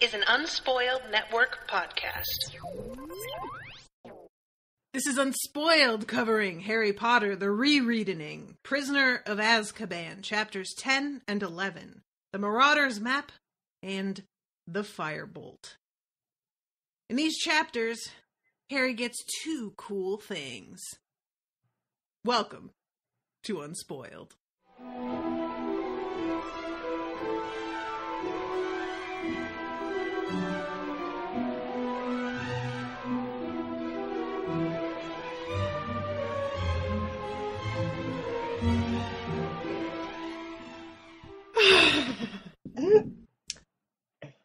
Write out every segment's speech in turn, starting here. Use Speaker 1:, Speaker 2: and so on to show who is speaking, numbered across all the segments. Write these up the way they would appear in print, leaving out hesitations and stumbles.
Speaker 1: is an Unspoiled Network podcast.
Speaker 2: This is Unspoiled, covering Harry Potter, the Rereading, Prisoner of Azkaban, chapters 10 and 11, The Marauder's Map, and The Firebolt. In these chapters, Harry gets two cool things. Welcome to Unspoiled.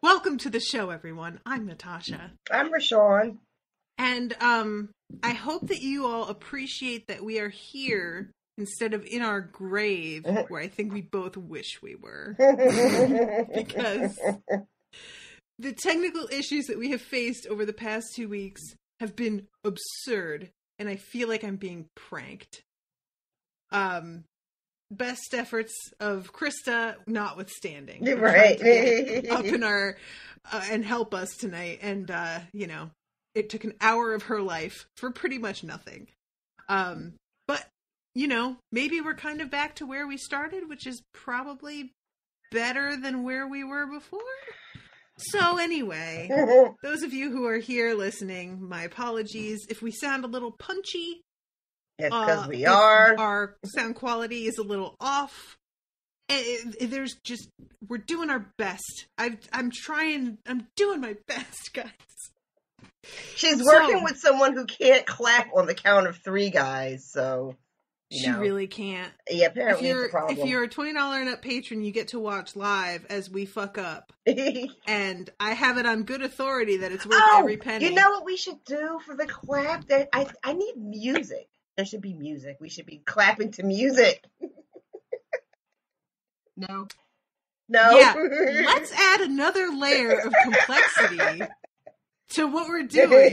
Speaker 2: Welcome to the show, everyone. I'm Natasha.
Speaker 3: I'm Rashawn.
Speaker 2: And I hope that you all appreciate that we are here instead of in our grave, where I think we both wish we were. Because the technical issues that we have faced over the past 2 weeks have been absurd, and I feel like I'm being pranked. Best efforts of Krista notwithstanding.
Speaker 3: Right.
Speaker 2: Up in our and help us tonight, and it took an hour of her life for pretty much nothing. But maybe we're kind of back to where we started, which is probably better than where we were before. So anyway, those of you who are here listening, my apologies if we sound a little punchy.
Speaker 3: That's because we are.
Speaker 2: Our sound quality is a little off. We're doing our best. I'm doing my best, guys.
Speaker 3: She's working with someone who can't clap on the count of three, guys, so.
Speaker 2: She really can't.
Speaker 3: Yeah, apparently it's a problem.
Speaker 2: If you're a $20 and up patron, you get to watch live as we fuck up. And I have it on good authority that it's worth every penny.
Speaker 3: You know what we should do for the clap? I need music. There should be music. We should be clapping to music. No.
Speaker 2: Yeah, let's add another layer of complexity to what we're doing,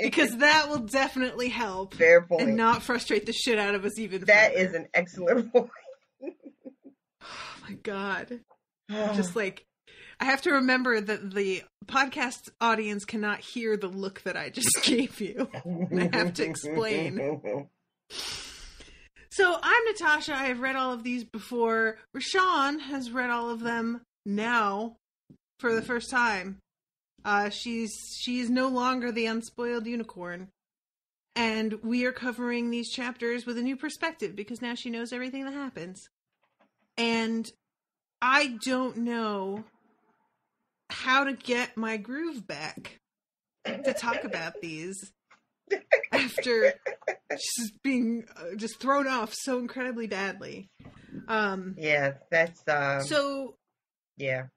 Speaker 2: because that will definitely help.
Speaker 3: Fair point.
Speaker 2: And not frustrate the shit out of us even
Speaker 3: That
Speaker 2: further.
Speaker 3: is an excellent point.
Speaker 2: Oh my god. Just like, I have to remember that the podcast audience cannot hear the look that I just gave you. I have to explain. So, I'm Natasha. I have read all of these before. Rashawn has read all of them now for the first time. She is no longer the unspoiled unicorn. And we are covering these chapters with a new perspective, because now she knows everything that happens. And I don't know how to get my groove back to talk about these after just being just thrown off so incredibly badly.
Speaker 3: Yeah, that's
Speaker 2: so
Speaker 3: yeah.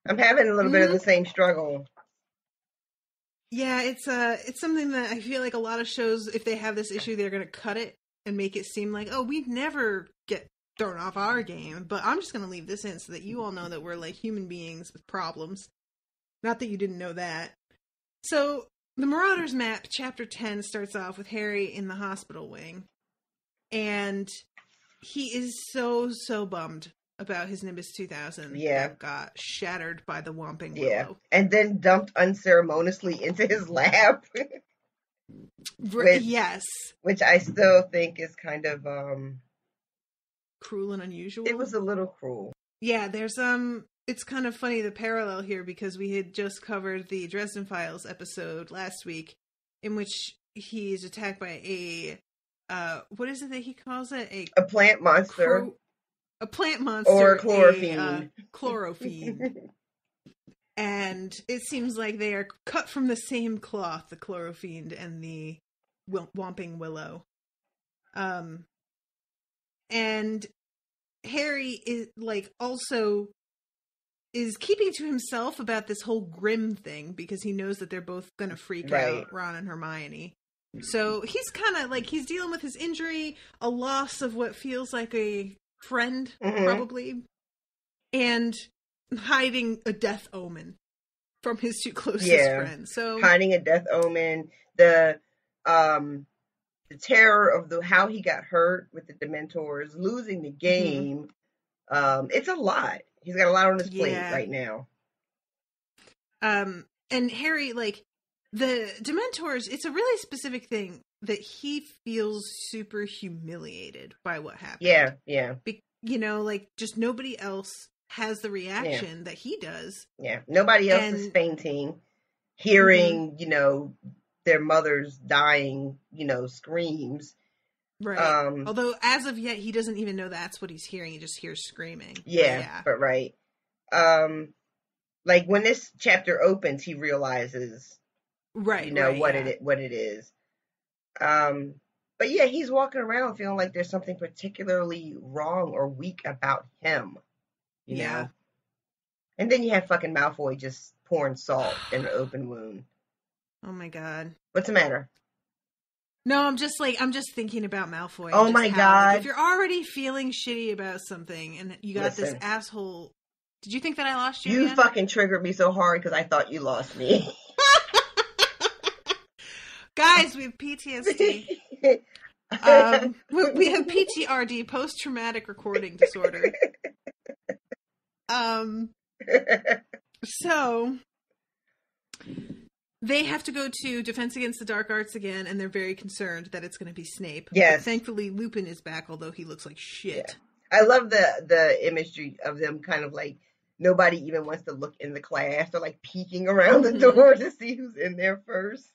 Speaker 3: I'm having a little bit of the same struggle.
Speaker 2: Yeah, it's something that I feel like a lot of shows, if they have this issue, they're going to cut it and make it seem like, oh, we never get thrown off our game. But I'm just going to leave this in so that you all know that we're like human beings with problems. Not that you didn't know that. So, The Marauder's Map, chapter 10, starts off with Harry in the hospital wing. And he is so bummed about his Nimbus 2000 that got shattered by the Whomping Willow.
Speaker 3: Yeah, and then dumped unceremoniously into his lab.
Speaker 2: Yes.
Speaker 3: Which I still think is kind of
Speaker 2: cruel and unusual.
Speaker 3: It was a little cruel.
Speaker 2: Yeah, there's it's kind of funny, the parallel here, because we had just covered the Dresden Files episode last week, in which he's attacked by a what is it that he calls it? A
Speaker 3: plant monster.
Speaker 2: A plant monster.
Speaker 3: Or a chlorofiend.
Speaker 2: Chlorofiend. And it seems like they are cut from the same cloth, the chlorofiend and the Whomping Willow. And Harry is also is keeping to himself about this whole Grimm thing, because he knows that they're both going to freak out, Ron and Hermione. So he's kind of he's dealing with his injury, a loss of what feels like a friend, probably, and hiding a death omen from his two closest friends. So
Speaker 3: hiding a death omen, the terror of how he got hurt with the Dementors, losing the game. It's a lot. He's got a lot on his plate
Speaker 2: Yeah.
Speaker 3: right now.
Speaker 2: And Harry, like, the Dementors, it's a really specific thing that he feels super humiliated by what happened.
Speaker 3: Yeah.
Speaker 2: You know, like, just nobody else has the reaction that he does.
Speaker 3: Yeah. Nobody else is fainting, hearing, you know, their mother's dying, you know, screams.
Speaker 2: Right. Although, as of yet, he doesn't even know that's what he's hearing. He just hears screaming.
Speaker 3: But right. Like, when this chapter opens, he realizes, you know, what it is. But yeah, he's walking around feeling like there's something particularly wrong or weak about him, you know? And then you have fucking Malfoy just pouring salt in an open wound.
Speaker 2: Oh my god.
Speaker 3: What's the matter?
Speaker 2: No, I'm just thinking about Malfoy.
Speaker 3: Oh my god.
Speaker 2: Like, if you're already feeling shitty about something and you got this asshole... Did you think that I lost you
Speaker 3: You
Speaker 2: again?
Speaker 3: fucking triggered me so hard because I thought you lost me.
Speaker 2: Guys, we have PTSD. We have PTRD, post-traumatic recording disorder. So they have to go to Defense Against the Dark Arts again, and they're very concerned that it's going to be Snape.
Speaker 3: Yes.
Speaker 2: But thankfully, Lupin is back, although he looks like shit.
Speaker 3: Yeah. I love the imagery of them kind of like, nobody even wants to look in the class. They're like peeking around the door to see who's in there first.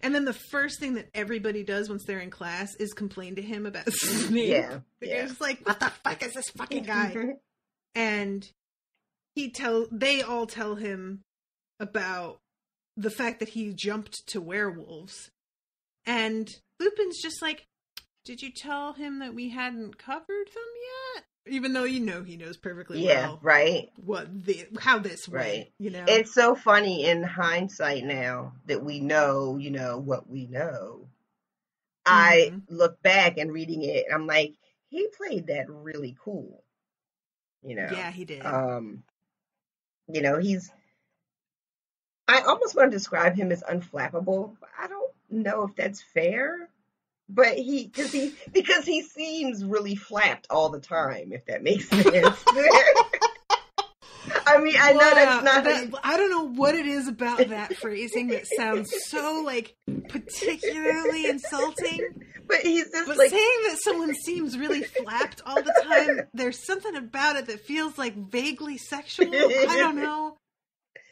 Speaker 2: And then the first thing that everybody does once they're in class is complain to him about Snape.
Speaker 3: Yeah.
Speaker 2: They're just like, what the fuck is this fucking guy? And they all tell him about the fact that he jumped to werewolves. And Lupin's just like, did you tell him that we hadn't covered them yet? Even though he knows perfectly well.
Speaker 3: Right.
Speaker 2: How this went,
Speaker 3: right.
Speaker 2: You know?
Speaker 3: It's so funny in hindsight now that we know, you know, what we know. I look back and reading it, and I'm like, he played that really cool. You know?
Speaker 2: Yeah, he did.
Speaker 3: You know, I almost want to describe him as unflappable, but I don't know if that's fair. But because he seems really flapped all the time, if that makes sense. I mean, I know that's not.
Speaker 2: I don't know what it is about that phrasing that sounds so like particularly insulting.
Speaker 3: But he's just
Speaker 2: but
Speaker 3: like
Speaker 2: saying that someone seems really flapped all the time. There's something about it that feels like vaguely sexual. I don't know.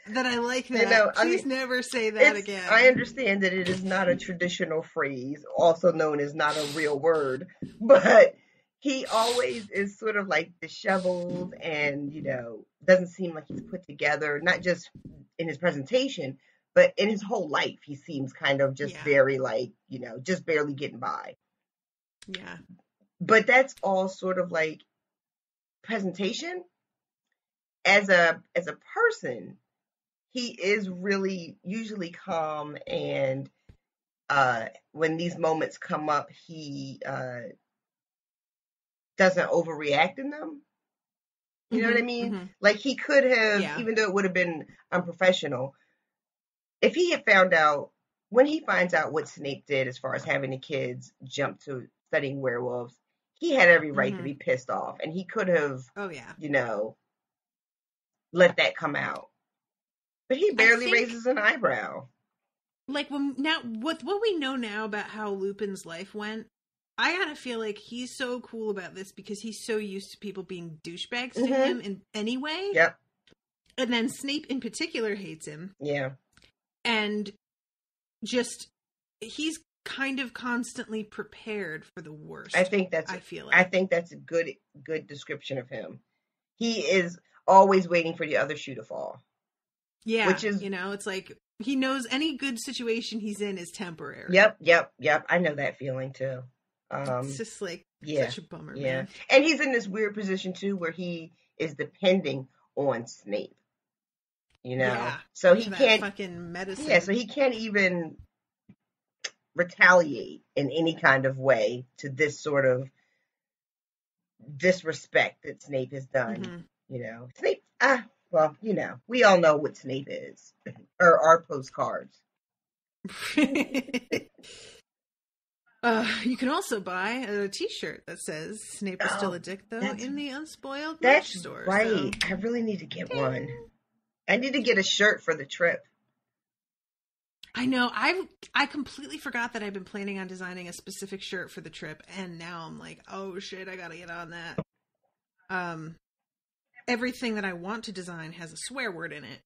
Speaker 2: That I like that.
Speaker 3: You know,
Speaker 2: Please never say that again.
Speaker 3: I understand that it is not a traditional phrase, also known as not a real word, but he always is sort of like disheveled and, you know, doesn't seem like he's put together, not just in his presentation, but in his whole life. He seems kind of just very like, you know, just barely getting by.
Speaker 2: Yeah.
Speaker 3: But that's all sort of like presentation. As a person, he is really usually calm, and when these moments come up, he doesn't overreact in them. You know what I mean? Like, he could have, even though it would have been unprofessional, if he had found out, when he finds out what Snape did as far as having the kids jump to studying werewolves, he had every right to be pissed off, and he could have, you know, let that come out. But he barely raises an eyebrow.
Speaker 2: Like, with what we know now about how Lupin's life went, I gotta feel like he's so cool about this because he's so used to people being douchebags to him in any way.
Speaker 3: Yep.
Speaker 2: And then Snape in particular hates him.
Speaker 3: Yeah.
Speaker 2: And just, he's kind of constantly prepared for the worst. I think that's
Speaker 3: a good description of him. He is always waiting for the other shoe to fall.
Speaker 2: Yeah, which is, you know, it's like he knows any good situation he's in is temporary.
Speaker 3: Yep. I know that feeling too.
Speaker 2: It's just like such a bummer, man.
Speaker 3: And he's in this weird position too where he is depending on Snape. You know? So he can't fucking medicine. Yeah, so he can't even retaliate in any kind of way to this sort of disrespect that Snape has done. You know? Snape well, you know, we all know what Snape is, or our postcards.
Speaker 2: You can also buy a T-shirt that says "Snape is still a dick," though, in the Unspoiled merch store.
Speaker 3: Right.
Speaker 2: So.
Speaker 3: I really need to get one. I need to get a shirt for the trip.
Speaker 2: I know. I completely forgot that I've been planning on designing a specific shirt for the trip, and now I'm like, oh shit, I gotta get on that. Everything that I want to design has a swear word in it,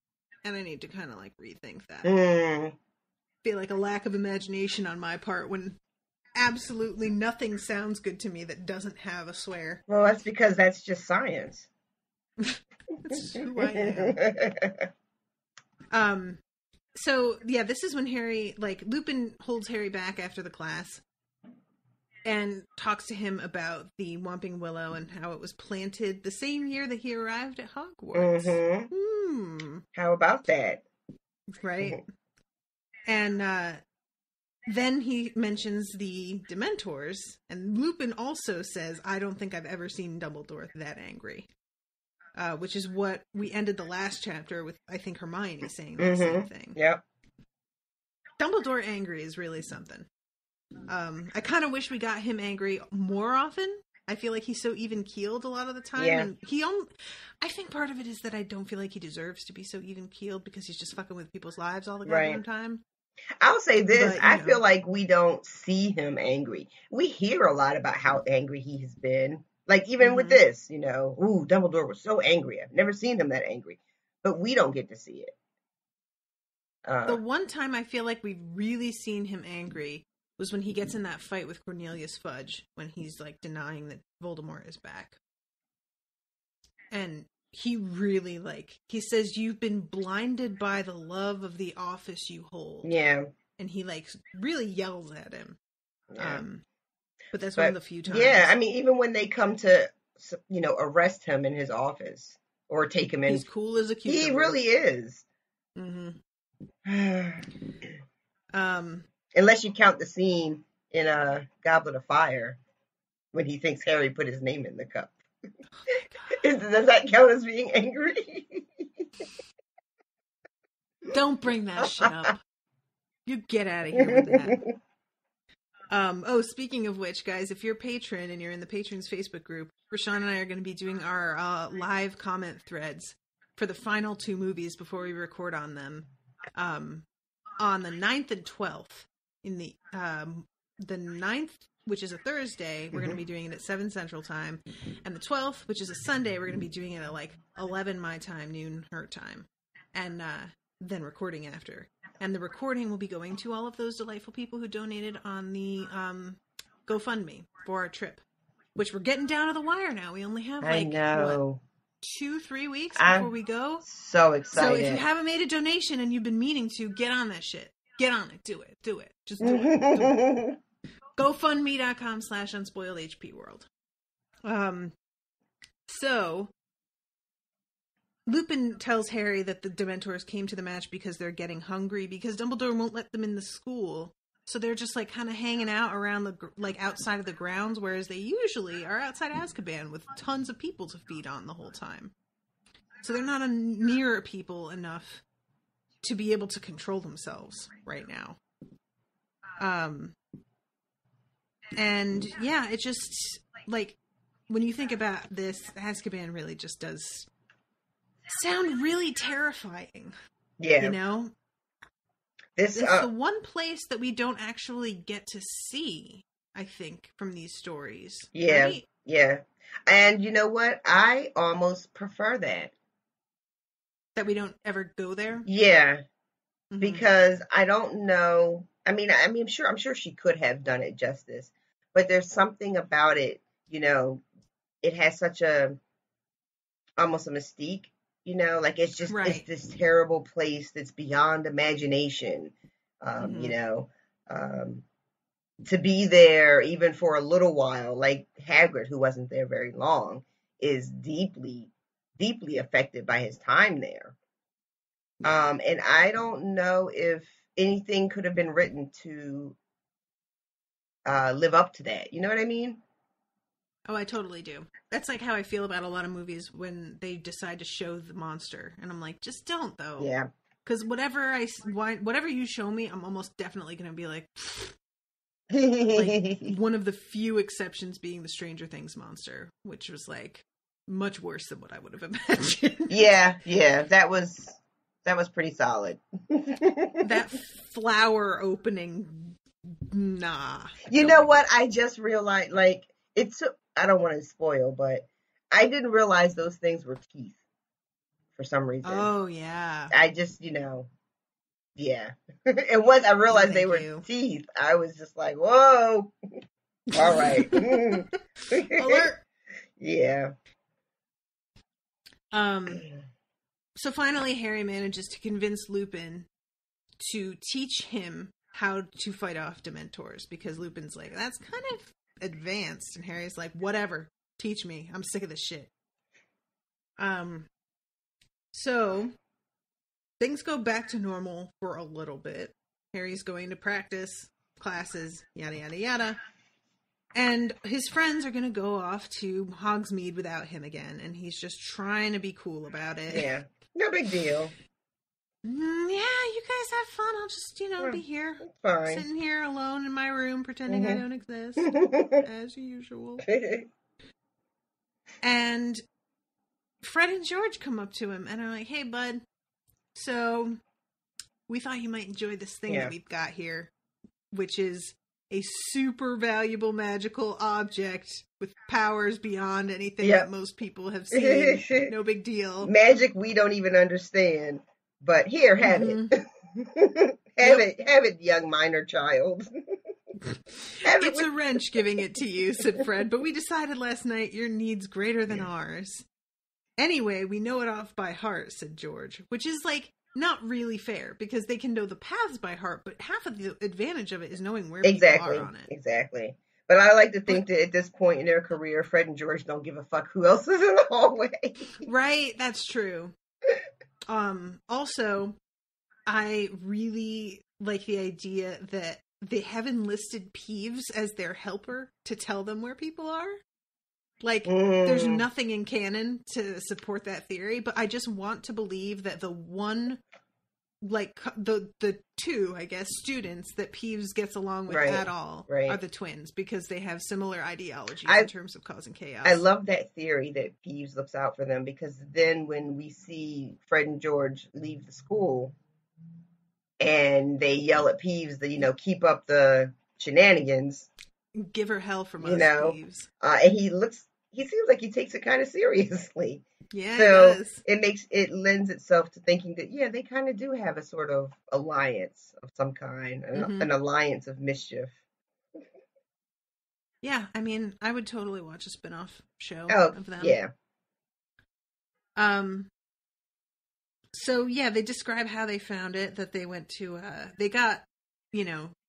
Speaker 2: and I need to kind of like rethink that. I feel like a lack of imagination on my part when absolutely nothing sounds good to me that doesn't have a swear.
Speaker 3: Well, that's because that's just science.
Speaker 2: That's who I am. So yeah, this is when Harry, like, Lupin holds Harry back after the class and talks to him about the Whomping Willow and how it was planted the same year that he arrived at Hogwarts.
Speaker 3: How about that?
Speaker 2: Right. And then he mentions the Dementors, and Lupin also says, I don't think I've ever seen Dumbledore that angry. Which is what we ended the last chapter with, I think, Hermione saying the same thing.
Speaker 3: Yep.
Speaker 2: Dumbledore angry is really something. I kind of wish we got him angry more often. I feel like he's so even-keeled a lot of the time.
Speaker 3: Yeah.
Speaker 2: And I think part of it is that I don't feel like he deserves to be so even-keeled because he's just fucking with people's lives all the goddamn time.
Speaker 3: I'll say this.
Speaker 2: But,
Speaker 3: I feel like we don't see him angry. We hear a lot about how angry he has been. Like, even with this, ooh, Dumbledore was so angry. I've never seen him that angry. But we don't get to see it.
Speaker 2: The one time I feel like we've really seen him angry was when he gets in that fight with Cornelius Fudge, when he's, like, denying that Voldemort is back. And he really, like, he says, you've been blinded by the love of the office you hold.
Speaker 3: Yeah.
Speaker 2: And he, like, really yells at him.
Speaker 3: Yeah.
Speaker 2: But that's one of the few times.
Speaker 3: Yeah, I mean, even when they come to, arrest him in his office or take him in.
Speaker 2: He's cool as a cucumber.
Speaker 3: He really is. Unless you count the scene in Goblet of Fire when he thinks Harry put his name in the cup. Does that count as being angry?
Speaker 2: Don't bring that shit up. You get out of here with that. Speaking of which, guys, if you're a patron and you're in the Patrons Facebook group, Rashawn and I are going to be doing our live comment threads for the final 2 movies before we record on them on the 9th and 12th. In the 9th, which is a Thursday, we're going to be doing it at 7 Central Time. And the 12th, which is a Sunday, we're going to be doing it at like 11 my time, noon her time. And then recording after. And the recording will be going to all of those delightful people who donated on the GoFundMe for our trip, which we're getting down to the wire now. We only have like 2-3 weeks before we go. So excited. So if you haven't made a donation and you've been meaning to, get on that shit. Get on it. Do it. Just do it. GoFundMe.com/unspoiledhpworld. So Lupin tells Harry that the Dementors came to the match because they're getting hungry, because Dumbledore won't let them in the school. So they're just like kind of hanging out around outside of the grounds, whereas they usually are outside Azkaban with tons of people to feed on the whole time. So they're not near people enough to be able to control themselves right now. And yeah, it just, like, when you think about this, Azkaban really just does sound really terrifying. Yeah. It's the one place that we don't actually get to see, I think, from these stories.
Speaker 3: Yeah.
Speaker 2: Right?
Speaker 3: Yeah. And you know what? I almost prefer that.
Speaker 2: That we don't ever go there?
Speaker 3: Yeah. Mm-hmm. Because I don't know. I mean, I'm sure she could have done it justice, but there's something about it, it has such almost a mystique, like it's just, it's this terrible place that's beyond imagination, to be there even for a little while, like Hagrid, who wasn't there very long, is deeply, deeply affected by his time there. And I don't know if anything could have been written to live up to that. You know what I mean?
Speaker 2: Oh, I totally do. That's like how I feel about a lot of movies when they decide to show the monster. And I'm like, just don't, though.
Speaker 3: Yeah.
Speaker 2: Because whatever you show me, I'm almost definitely going to be like, Like, one of the few exceptions being the Stranger Things monster, which was, like, much worse than what I would have imagined.
Speaker 3: Yeah, that was pretty solid.
Speaker 2: That flower opening, nah.
Speaker 3: You know what? I just realized, like, I don't want to spoil, but I didn't realize those things were teeth for some reason.
Speaker 2: Oh, yeah.
Speaker 3: I just, yeah. And once I realized they were teeth, I was just like, whoa. All right.
Speaker 2: Alert.
Speaker 3: Yeah.
Speaker 2: So finally, Harry manages to convince Lupin to teach him how to fight off Dementors, because Lupin's like, that's kind of advanced, and Harry's like, whatever, teach me. I'm sick of this shit. So things go back to normal for a little bit. Harry's going to practice, classes, yada yada yada. And his friends are going to go off to Hogsmeade without him again, and he's just trying to be cool about it.
Speaker 3: Yeah, no big deal.
Speaker 2: Yeah, you guys have fun. I'll just, be here.
Speaker 3: Fine.
Speaker 2: Sitting here alone in my room, pretending I don't exist, as usual. And Fred and George come up to him and are like, hey, bud, so we thought you might enjoy this thing that we've got here, which is a super valuable magical object with powers beyond anything that most people have seen. No big deal.
Speaker 3: Magic we don't even understand. But here, have it. Have it, young minor child.
Speaker 2: It's a wrench giving it to you, said Fred, but we decided last night your need's greater than ours. Anyway, we know it off by heart, said George, which is, like, not really fair, because they can know the paths by heart, but half of the advantage of it is knowing where people are on it. Exactly.
Speaker 3: But I like to think that at this point in their career, Fred and George don't give a fuck who else is in the hallway.
Speaker 2: Right, that's true. Also, I really like the idea that they have enlisted Peeves as their helper to tell them where people are. Like, there's nothing in canon to support that theory, but I just want to believe that the one, like, the two, I guess, students that Peeves gets along with at all are the twins, because they have similar ideologies in terms of causing chaos.
Speaker 3: I love that theory that Peeves looks out for them, because then when we see Fred and George leave the school and they yell at Peeves to, keep up the shenanigans.
Speaker 2: Give her hell from us, Peeves.
Speaker 3: And he seems like he takes it kind of seriously.
Speaker 2: Yeah,
Speaker 3: so
Speaker 2: it does.
Speaker 3: It lends itself to thinking that, they kind of do have a sort of alliance of some kind, an alliance of mischief.
Speaker 2: Yeah, I mean, I would totally watch a spin-off show of them.
Speaker 3: Yeah.
Speaker 2: So, yeah, they describe how they found it, that they went to, they got,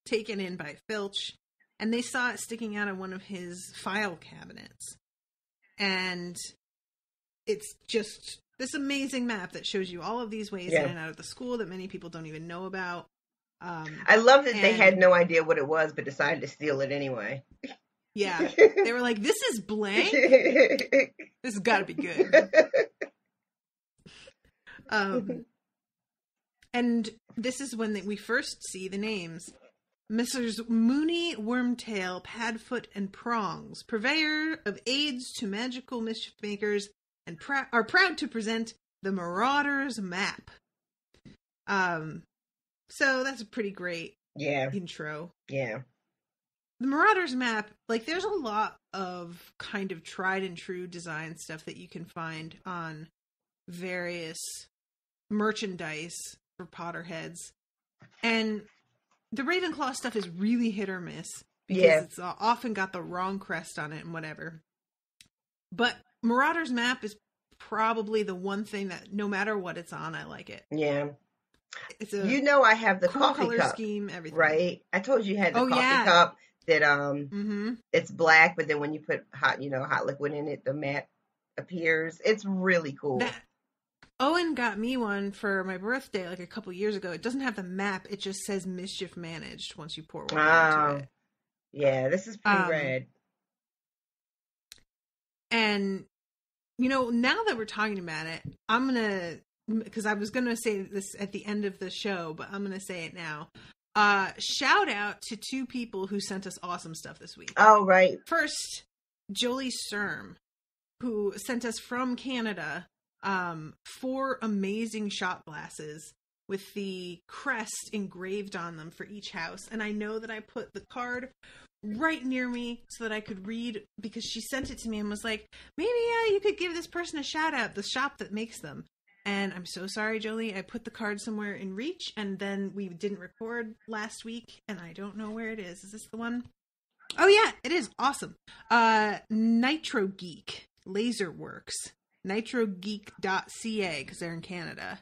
Speaker 2: taken in by Filch, and they saw it sticking out of one of his file cabinets. And it's just this amazing map that shows you all of these ways in and out of the school that many people don't even know about.
Speaker 3: I love that they had no idea what it was, but decided to steal it anyway.
Speaker 2: Yeah. They were like, this is blank? This has got to be good. And this is when we first see the names. Messrs. Mooney, Wormtail, Padfoot, and Prongs, purveyor of aids to magical mischief makers, and are proud to present the Marauder's Map. So that's a pretty great intro. Yeah. The Marauder's Map, like, there's a lot of kind of tried and true design stuff that you can find on various merchandise for Potterheads. And the Ravenclaw stuff is really hit or miss, because it's often got the wrong crest on it and whatever. But Marauder's Map is probably the one thing that, no matter what it's on, I like it.
Speaker 3: Yeah.
Speaker 2: It's a
Speaker 3: I have the
Speaker 2: cool
Speaker 3: coffee
Speaker 2: color
Speaker 3: cup
Speaker 2: scheme, everything.
Speaker 3: Right? I told you had the coffee cup that it's black, but then when you put hot liquid in it, the map appears. It's really cool.
Speaker 2: Owen got me one for my birthday like a couple years ago. It doesn't have the map. It just says Mischief Managed once you pour water into it.
Speaker 3: Yeah, this is pretty rad.
Speaker 2: And, now that we're talking about it, I'm going to, because I was going to say this at the end of the show, but I'm going to say it now. Shout out to 2 people who sent us awesome stuff this week.
Speaker 3: Oh, right.
Speaker 2: First, Jolie Sturm, who sent us from Canada 4 amazing shot glasses with the crest engraved on them for each house. And I know that I put the card right near me so that I could read, because she sent it to me and was like, maybe you could give this person a shout out, the shop that makes them. And I'm so sorry, Jolie, I put the card somewhere in reach, and then we didn't record last week, and I don't know where it is. Is this the one? Oh yeah, it is. Awesome. Nitro Geek Laserworks, nitrogeek.ca, because they're in Canada.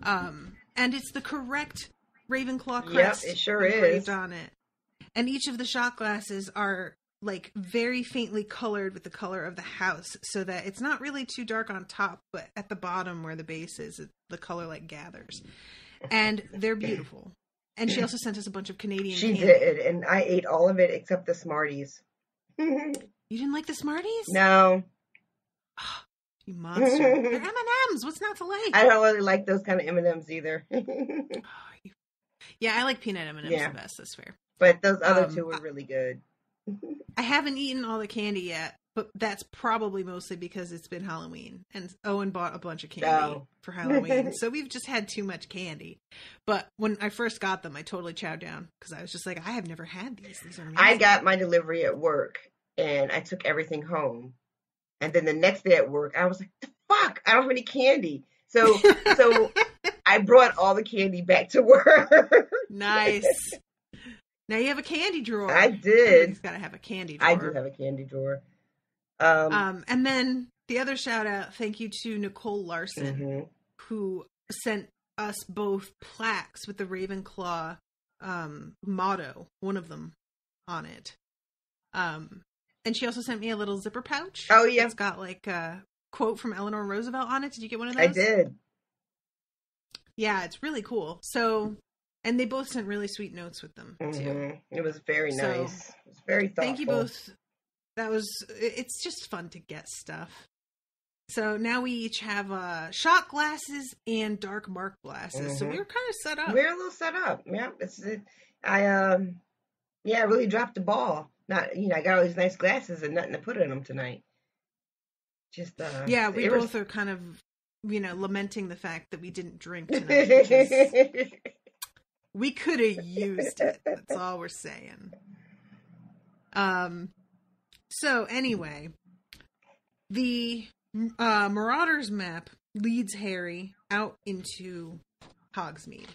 Speaker 2: And it's the correct Ravenclaw crest.
Speaker 3: Yep, it sure
Speaker 2: engraved
Speaker 3: is.
Speaker 2: On it. And each of the shot glasses are like very faintly colored with the color of the house, so that it's not really too dark on top, but at the bottom where the base is, the color like gathers. And they're beautiful. And she also sent us a bunch of Canadian
Speaker 3: candy.
Speaker 2: She
Speaker 3: did, and I ate all of it except the Smarties.
Speaker 2: You didn't like the Smarties?
Speaker 3: No.
Speaker 2: Oh, you monster. They're M&Ms. What's not to like?
Speaker 3: I don't really like those kind of M&Ms either.
Speaker 2: Yeah, I like peanut M&Ms the best. That's fair.
Speaker 3: But those other 2 were really good.
Speaker 2: I haven't eaten all the candy yet, but that's probably mostly because it's been Halloween, and Owen bought a bunch of candy for Halloween, so we've just had too much candy. But when I first got them, I totally chowed down, because I was just like, I have never had these. These are amazing.
Speaker 3: I got my delivery at work, and I took everything home. And then the next day at work, I was like, the fuck? I don't have any candy. So I brought all the candy back to work.
Speaker 2: Nice. Now you have a candy drawer.
Speaker 3: I did.
Speaker 2: Everybody's got to have a candy drawer.
Speaker 3: I do have a candy drawer.
Speaker 2: And then the other shout out, thank you to Nicole Larson, who sent us both plaques with the Ravenclaw motto, one of them on it. And she also sent me a little zipper pouch.
Speaker 3: Oh, yeah.
Speaker 2: It's got like a quote from Eleanor Roosevelt on it. Did you get one of those?
Speaker 3: I did.
Speaker 2: Yeah, it's really cool. So, and they both sent really sweet notes with them, too.
Speaker 3: It was very nice. It was very thoughtful.
Speaker 2: Thank you both. It's just fun to get stuff. So now we each have shot glasses and dark mark glasses. So we were kind of set up.
Speaker 3: We're a little set up. Yeah, I really dropped the ball. I got all these nice glasses and nothing to put in them tonight. Just
Speaker 2: we both are kind of lamenting the fact that we didn't drink tonight. Because we could have used it. That's all we're saying. So anyway, the Marauders map leads Harry out into Hogsmeade.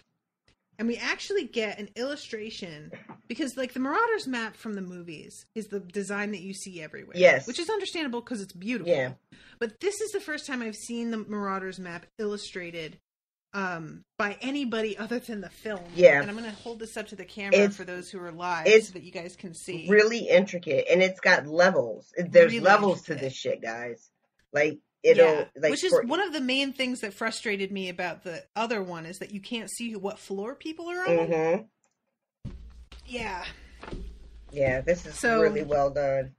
Speaker 2: And we actually get an illustration, because like the Marauders map from the movies is the design that you see everywhere.
Speaker 3: Yes.
Speaker 2: Which is understandable because it's beautiful.
Speaker 3: Yeah.
Speaker 2: But this is the first time I've seen the Marauders map illustrated by anybody other than the film.
Speaker 3: Yeah.
Speaker 2: And I'm going to hold this up to the camera for those who are live so that you guys can see.
Speaker 3: Really intricate, and it's got levels. There's really levels intricate to this shit, guys. Like, which is one of the main things that frustrated me about the other one, is that you can't see what floor people are on. Yeah. Yeah, this is really well done.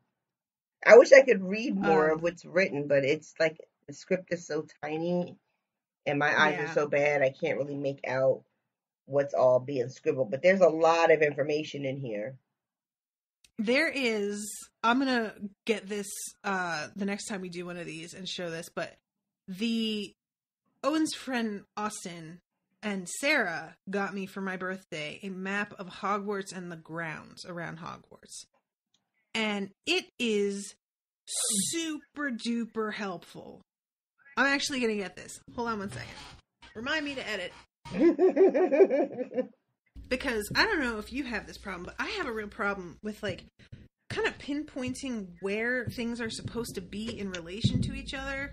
Speaker 3: I wish I could read more of what's written, but it's like the script is so tiny and my eyes are so bad I can't really make out what's all being scribbled. But there's a lot of information in here.
Speaker 2: There is. I'm going to get this the next time we do one of these and show this, but Owen's friend Austin and Sarah got me for my birthday a map of Hogwarts and the grounds around Hogwarts. And it is super duper helpful. I'm actually going to get this. Hold on one second. Remind me to edit. Because I don't know if you have this problem, but I have a real problem with like kind of pinpointing where things are supposed to be in relation to each other.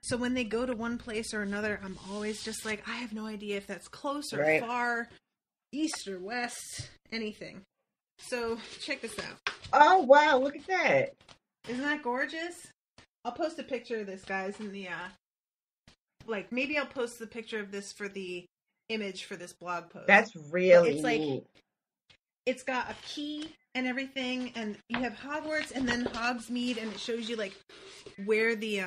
Speaker 2: So when they go to one place or another, I'm always just like, I have no idea if that's close or far, east or west, anything. So check this out.
Speaker 3: Oh, wow. Look at that.
Speaker 2: Isn't that gorgeous? I'll post a picture of this, guys, in the, maybe I'll post the picture of this for the image for this blog post.
Speaker 3: That's really neat.
Speaker 2: Like, it's got a key and everything, and you have Hogwarts and then Hogsmeade, and it shows you, like, where the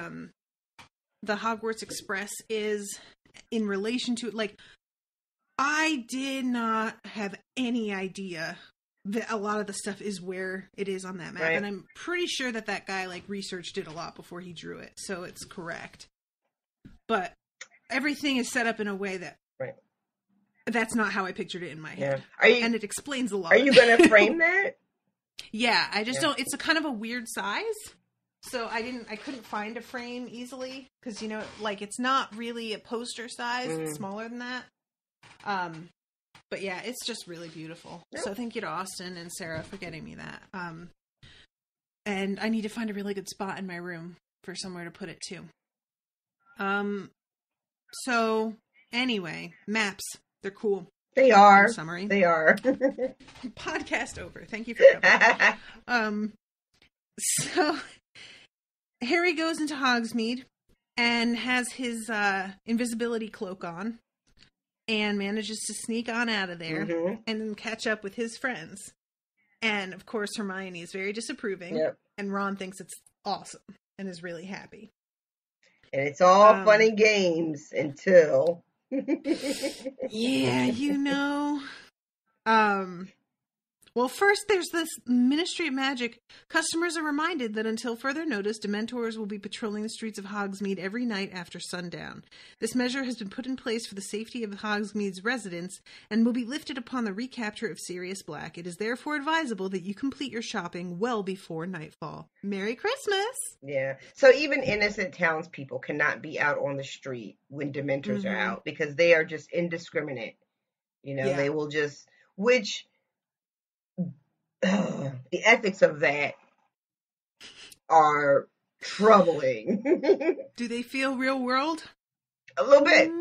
Speaker 2: Hogwarts Express is in relation to, like, I did not have any idea that a lot of the stuff is where it is on that map.
Speaker 3: Right.
Speaker 2: And I'm pretty sure that guy, like, researched it a lot before he drew it. So it's correct. But everything is set up in a way that...
Speaker 3: Right.
Speaker 2: That's not how I pictured it in my head.
Speaker 3: Yeah.
Speaker 2: And it explains a lot.
Speaker 3: Are you going to frame that?
Speaker 2: Yeah, I just don't... It's a kind of a weird size. So I couldn't find a frame easily. Because, you know, like, it's not really a poster size. It's smaller than that. But yeah, it's just really beautiful. Yep. So thank you to Austin and Sarah for getting me that. And I need to find a really good spot in my room for somewhere to put it too. So anyway, maps, they're cool.
Speaker 3: They are.
Speaker 2: In summary.
Speaker 3: They are.
Speaker 2: Podcast over. Thank you for coming. So Harry goes into Hogsmeade and has his invisibility cloak on. And manages to sneak on out of there and then catch up with his friends. And, of course, Hermione is very disapproving.
Speaker 3: Yep.
Speaker 2: And Ron thinks it's awesome and is really happy.
Speaker 3: And it's all fun and games until...
Speaker 2: Yeah, you know. Well, first there's this Ministry of Magic. Customers are reminded that until further notice, Dementors will be patrolling the streets of Hogsmeade every night after sundown. This measure has been put in place for the safety of Hogsmeade's residents and will be lifted upon the recapture of Sirius Black. It is therefore advisable that you complete your shopping well before nightfall. Merry Christmas!
Speaker 3: Yeah. So even innocent townspeople cannot be out on the street when Dementors are out because they are just indiscriminate. You know, they will just... Which... the ethics of that are troubling.
Speaker 2: Do they feel real world?
Speaker 3: A little bit.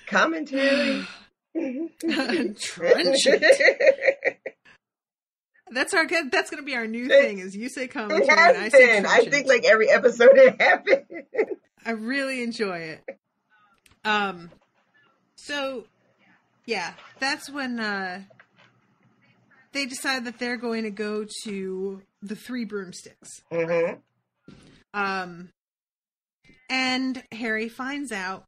Speaker 3: Commentary.
Speaker 2: Trenchant. That's going to be our new thing. Is you say commentary,
Speaker 3: it has
Speaker 2: and I say
Speaker 3: been.
Speaker 2: trenchant.
Speaker 3: I think like every episode it happened.
Speaker 2: I really enjoy it. So. Yeah, that's when they decide that they're going to go to the Three Broomsticks. And Harry finds out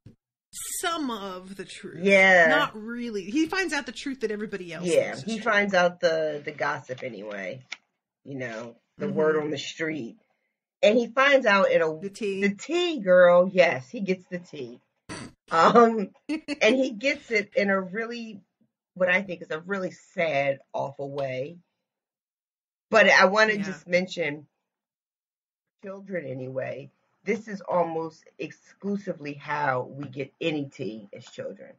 Speaker 2: some of the truth.
Speaker 3: Yeah.
Speaker 2: Not really. He finds out the truth that everybody else knows.
Speaker 3: He finds out the gossip anyway. You know, the word on the street. And he finds out the tea. The tea, girl. Yes, he gets the tea. And he gets it in a really, what I think is a really sad, awful way. But I want to just mention, children anyway, this is almost exclusively how we get any tea as children.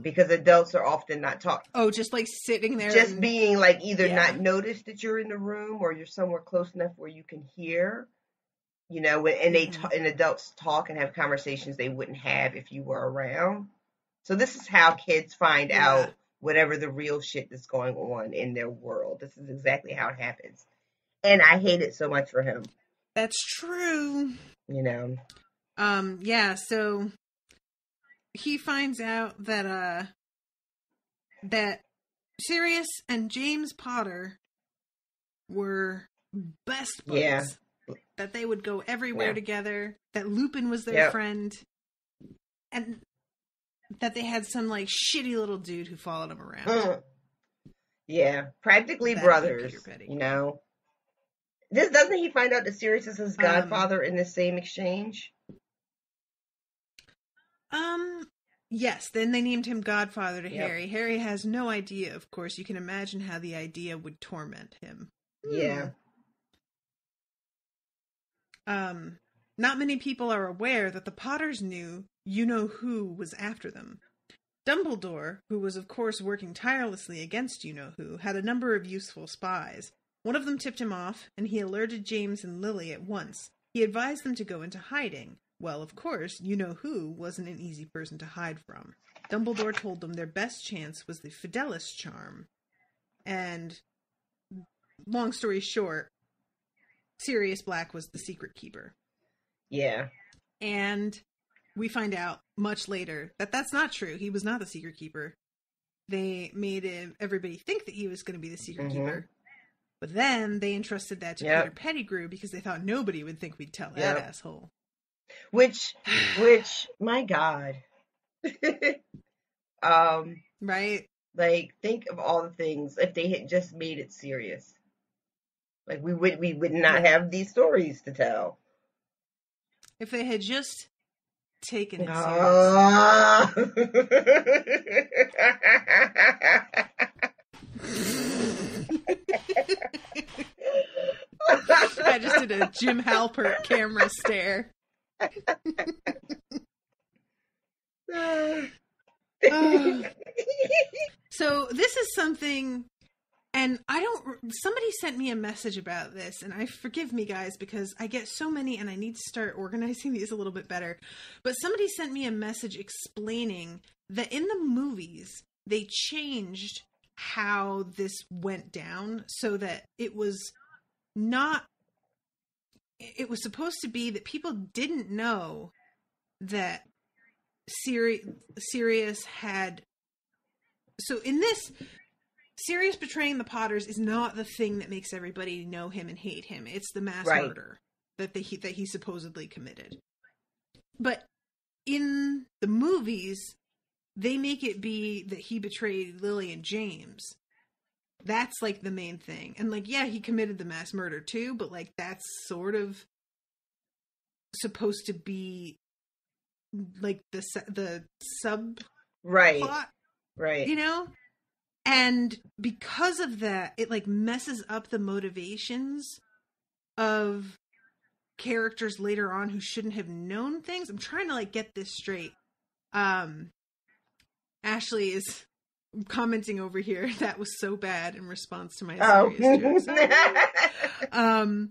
Speaker 3: Because adults are often not taught.
Speaker 2: Oh, just like sitting there.
Speaker 3: Just being like either not noticed that you're in the room or you're somewhere close enough where you can hear. You know, and and adults talk and have conversations they wouldn't have if you were around. So this is how kids find out whatever the real shit that's going on in their world. This is exactly how it happens. And I hate it so much for him.
Speaker 2: That's true.
Speaker 3: You know.
Speaker 2: Yeah, so he finds out that that Sirius and James Potter were best buds.
Speaker 3: Yeah.
Speaker 2: That they would go everywhere together, that Lupin was their friend, and that they had some, like, shitty little dude who followed them around.
Speaker 3: Yeah, practically brothers, you know. Doesn't he find out that Sirius is his godfather in the same exchange?
Speaker 2: Yes, then they named him Godfather to Harry. Harry has no idea, of course. You can imagine how the idea would torment him.
Speaker 3: Yeah.
Speaker 2: Not many people are aware that the Potters knew you-know-who was after them. Dumbledore, who was of course working tirelessly against you-know-who, had a number of useful spies. One of them tipped him off, and he alerted James and Lily at once. He advised them to go into hiding. Well, of course, you-know-who wasn't an easy person to hide from. Dumbledore told them their best chance was the Fidelis charm. And, long story short, Sirius Black was the secret keeper.
Speaker 3: Yeah.
Speaker 2: And we find out much later that that's not true. He was not the secret keeper. They made everybody think that he was going to be the secret keeper. But then they entrusted that to Peter Pettigrew because they thought nobody would think we'd tell that asshole.
Speaker 3: Which, my God.
Speaker 2: Right.
Speaker 3: Like, think of all the things if they had just made it serious. Like, we would not have these stories to tell.
Speaker 2: If they had just taken it serious. I just did a Jim Halpert camera stare. So this is something, and somebody sent me a message about this, and forgive me guys, because I get so many and I need to start organizing these a little bit better, but somebody sent me a message explaining that in the movies, they changed how this went down so that it was supposed to be that people didn't know that Sirius had. So in this, Sirius betraying the Potters is not the thing that makes everybody know him and hate him. It's the mass murder that he supposedly committed. But in the movies, they make it be that he betrayed Lily and James. That's like the main thing. And like, yeah, he committed the mass murder too, but like that's sort of supposed to be like the sub plot, right? You know? And because of that, it like messes up the motivations of characters later on who shouldn't have known things. I'm trying to like get this straight. Ashley is commenting over here, that was so bad, in response to my serious jokes.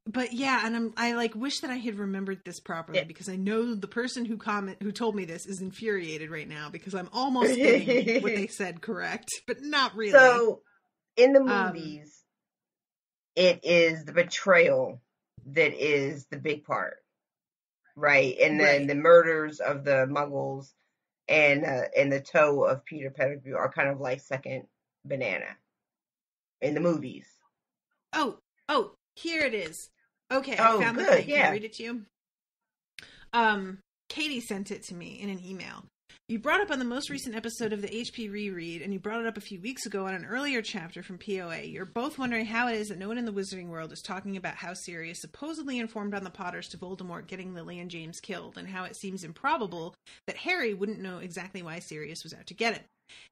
Speaker 2: But yeah, and I like wish that I had remembered this properly, because I know the person who told me this is infuriated right now because I'm almost getting what they said correct, but not really.
Speaker 3: So in the movies, it is the betrayal that is the big part, right? And then the murders of the Muggles and the toe of Peter Pettigrew are kind of like second banana in the movies.
Speaker 2: Oh, here it is. Okay, I found the thing. Can I read it to you? Katie sent it to me in an email. You brought up on the most recent episode of the HP Reread, and you brought it up a few weeks ago on an earlier chapter from POA. You're both wondering how it is that no one in the Wizarding world is talking about how Sirius supposedly informed on the Potters to Voldemort getting Lily and James killed, and how it seems improbable that Harry wouldn't know exactly why Sirius was out to get him.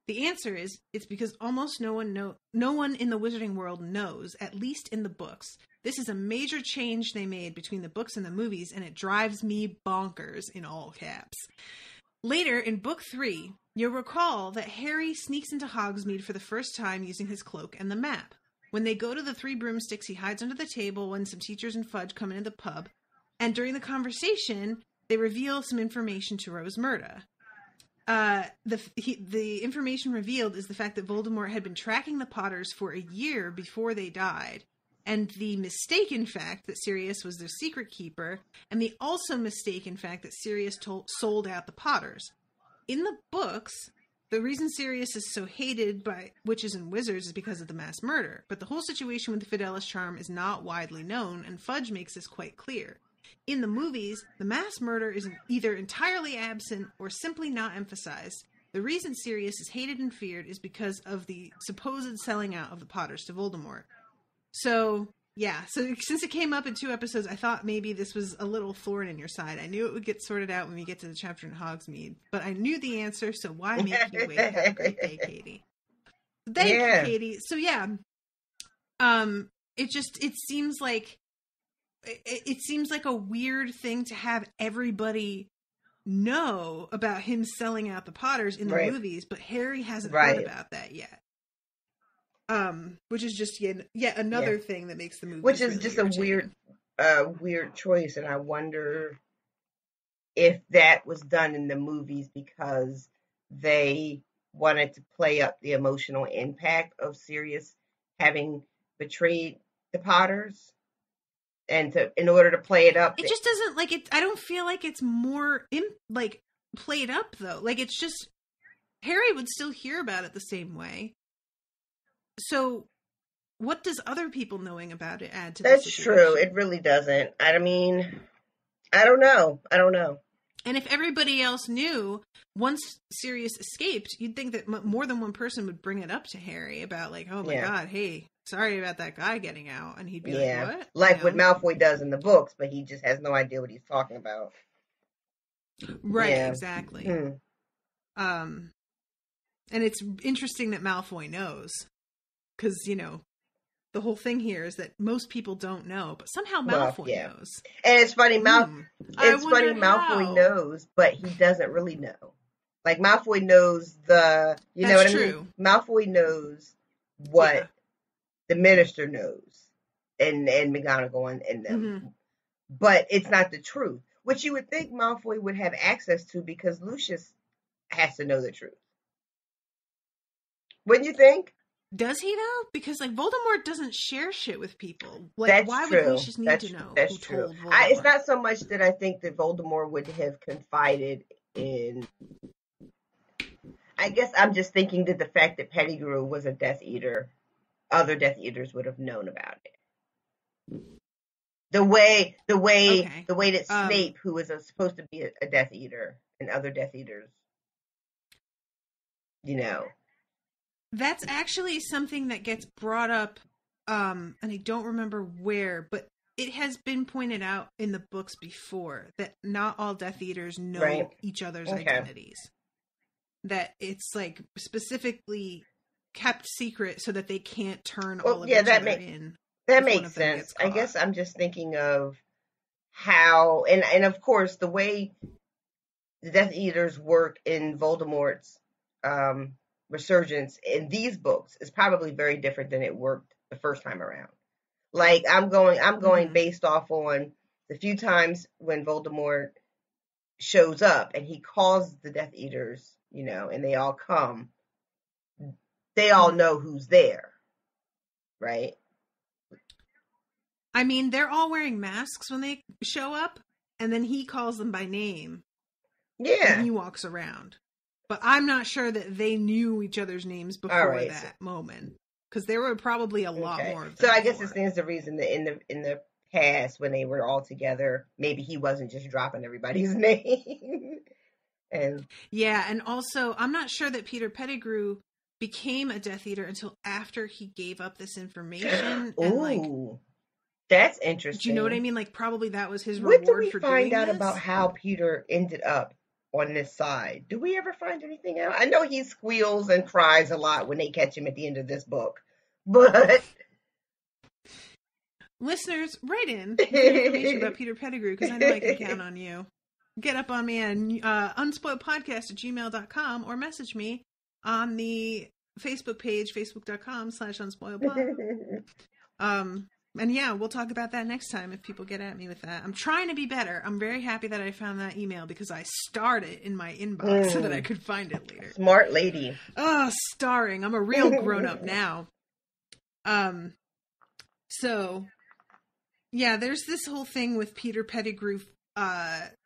Speaker 2: The answer is, it's because almost no one in the Wizarding world knows, at least in the books. This is a major change they made between the books and the movies, and it drives me bonkers, in all caps. Later, in Book 3, you'll recall that Harry sneaks into Hogsmeade for the first time using his cloak and the map. When they go to the Three Broomsticks, he hides under the table when some teachers and Fudge come into the pub, and during the conversation, they reveal some information to Rosmerta. The information revealed is the fact that Voldemort had been tracking the Potters for a year before they died, and the mistaken fact that Sirius was their secret keeper, and the also mistaken fact that Sirius sold out the Potters. In the books, the reason Sirius is so hated by witches and wizards is because of the mass murder, but the whole situation with the Fidelis charm is not widely known, and Fudge makes this quite clear. In the movies, the mass murder is either entirely absent or simply not emphasized. The reason Sirius is hated and feared is because of the supposed selling out of the Potters to Voldemort. So, yeah. So, since it came up in 2 episodes, I thought maybe this was a little thorn in your side. I knew it would get sorted out when we get to the chapter in Hogsmeade. But I knew the answer, so why make you wait? Have a great day, Katie. Thank you, Katie. So, yeah. It seems like... It seems like a weird thing to have everybody know about him selling out the Potters in the movies, but Harry hasn't heard about that yet. Which is just yet another thing that makes the movie, which is really just a weird choice, and I wonder if that was done in the movies because they wanted to play up the emotional impact of Sirius having betrayed the Potters. And in order to play it up, it just doesn't like it. I don't feel like it's more played up though. Like it's just Harry would still hear about it the same way. So, what does other people knowing about it add to this? That's true. It really doesn't. I mean,
Speaker 3: I don't know.
Speaker 2: And if everybody else knew, once Sirius escaped, you'd think that more than one person would bring it up to Harry about like, oh my God, hey, sorry about that guy getting out. And he'd be like, what?
Speaker 3: Like what Malfoy does in the books, but he just has no idea what he's talking about.
Speaker 2: Right, exactly. And it's interesting that Malfoy knows. Because, the whole thing here is that most people don't know, but somehow Malfoy knows.
Speaker 3: And it's funny, Malfoy knows, but he doesn't really know. Like, Malfoy knows know what I mean? Malfoy knows what the minister knows, and McGonagall and them. Mm-hmm. But it's not the truth, which you would think Malfoy would have access to because Lucius has to know the truth. Wouldn't you think?
Speaker 2: Does he though? Because like Voldemort doesn't share shit with people. Like, why would Lucius need to know?
Speaker 3: That's true. It's not so much that I think that Voldemort would have confided in. I guess I'm just thinking that the fact that Pettigrew was a Death Eater, other Death Eaters would have known about it. The way that Snape, who was supposed to be a Death Eater, and other Death Eaters,
Speaker 2: That's actually something that gets brought up, and I don't remember where, but it has been pointed out in the books before that not all Death Eaters know each other's identities. That it's like specifically kept secret so that they can't turn all of each other in.
Speaker 3: That makes sense. I guess I'm just thinking of how, and of course, the way the Death Eaters work in Voldemort's resurgence in these books is probably very different than it worked the first time around. Like I'm going based off on the few times when Voldemort shows up and he calls the Death Eaters, and they all come. They all know who's there, right?
Speaker 2: I mean, they're all wearing masks when they show up, and then he calls them by name. Yeah. And he walks around. But I'm not sure that they knew each other's names before that moment. Because there were probably a lot more of them.
Speaker 3: So I guess this stands the reason that in the past, when they were all together, maybe he wasn't just dropping everybody's name.
Speaker 2: And also, I'm not sure that Peter Pettigrew became a Death Eater until after he gave up this information.
Speaker 3: Ooh, that's interesting.
Speaker 2: Do you know what I mean? Like, probably that was his reward for doing this.
Speaker 3: What did we find out about how Peter ended up on this side? Do we ever find anything out? I know he squeals and cries a lot when they catch him at the end of this book, but
Speaker 2: listeners, write in information about Peter Pettigrew, because I know I can count on you. Get up on me at unspoiledpodcast@gmail.com or message me on the Facebook page, facebook.com/unspoiledpod. And yeah, we'll talk about that next time if people get at me with that. I'm trying to be better. I'm very happy that I found that email because I starred it in my inbox so that I could find it later.
Speaker 3: Smart lady.
Speaker 2: Oh, starring. I'm a real grown-up now. So, yeah, there's this whole thing with Peter Pettigrew,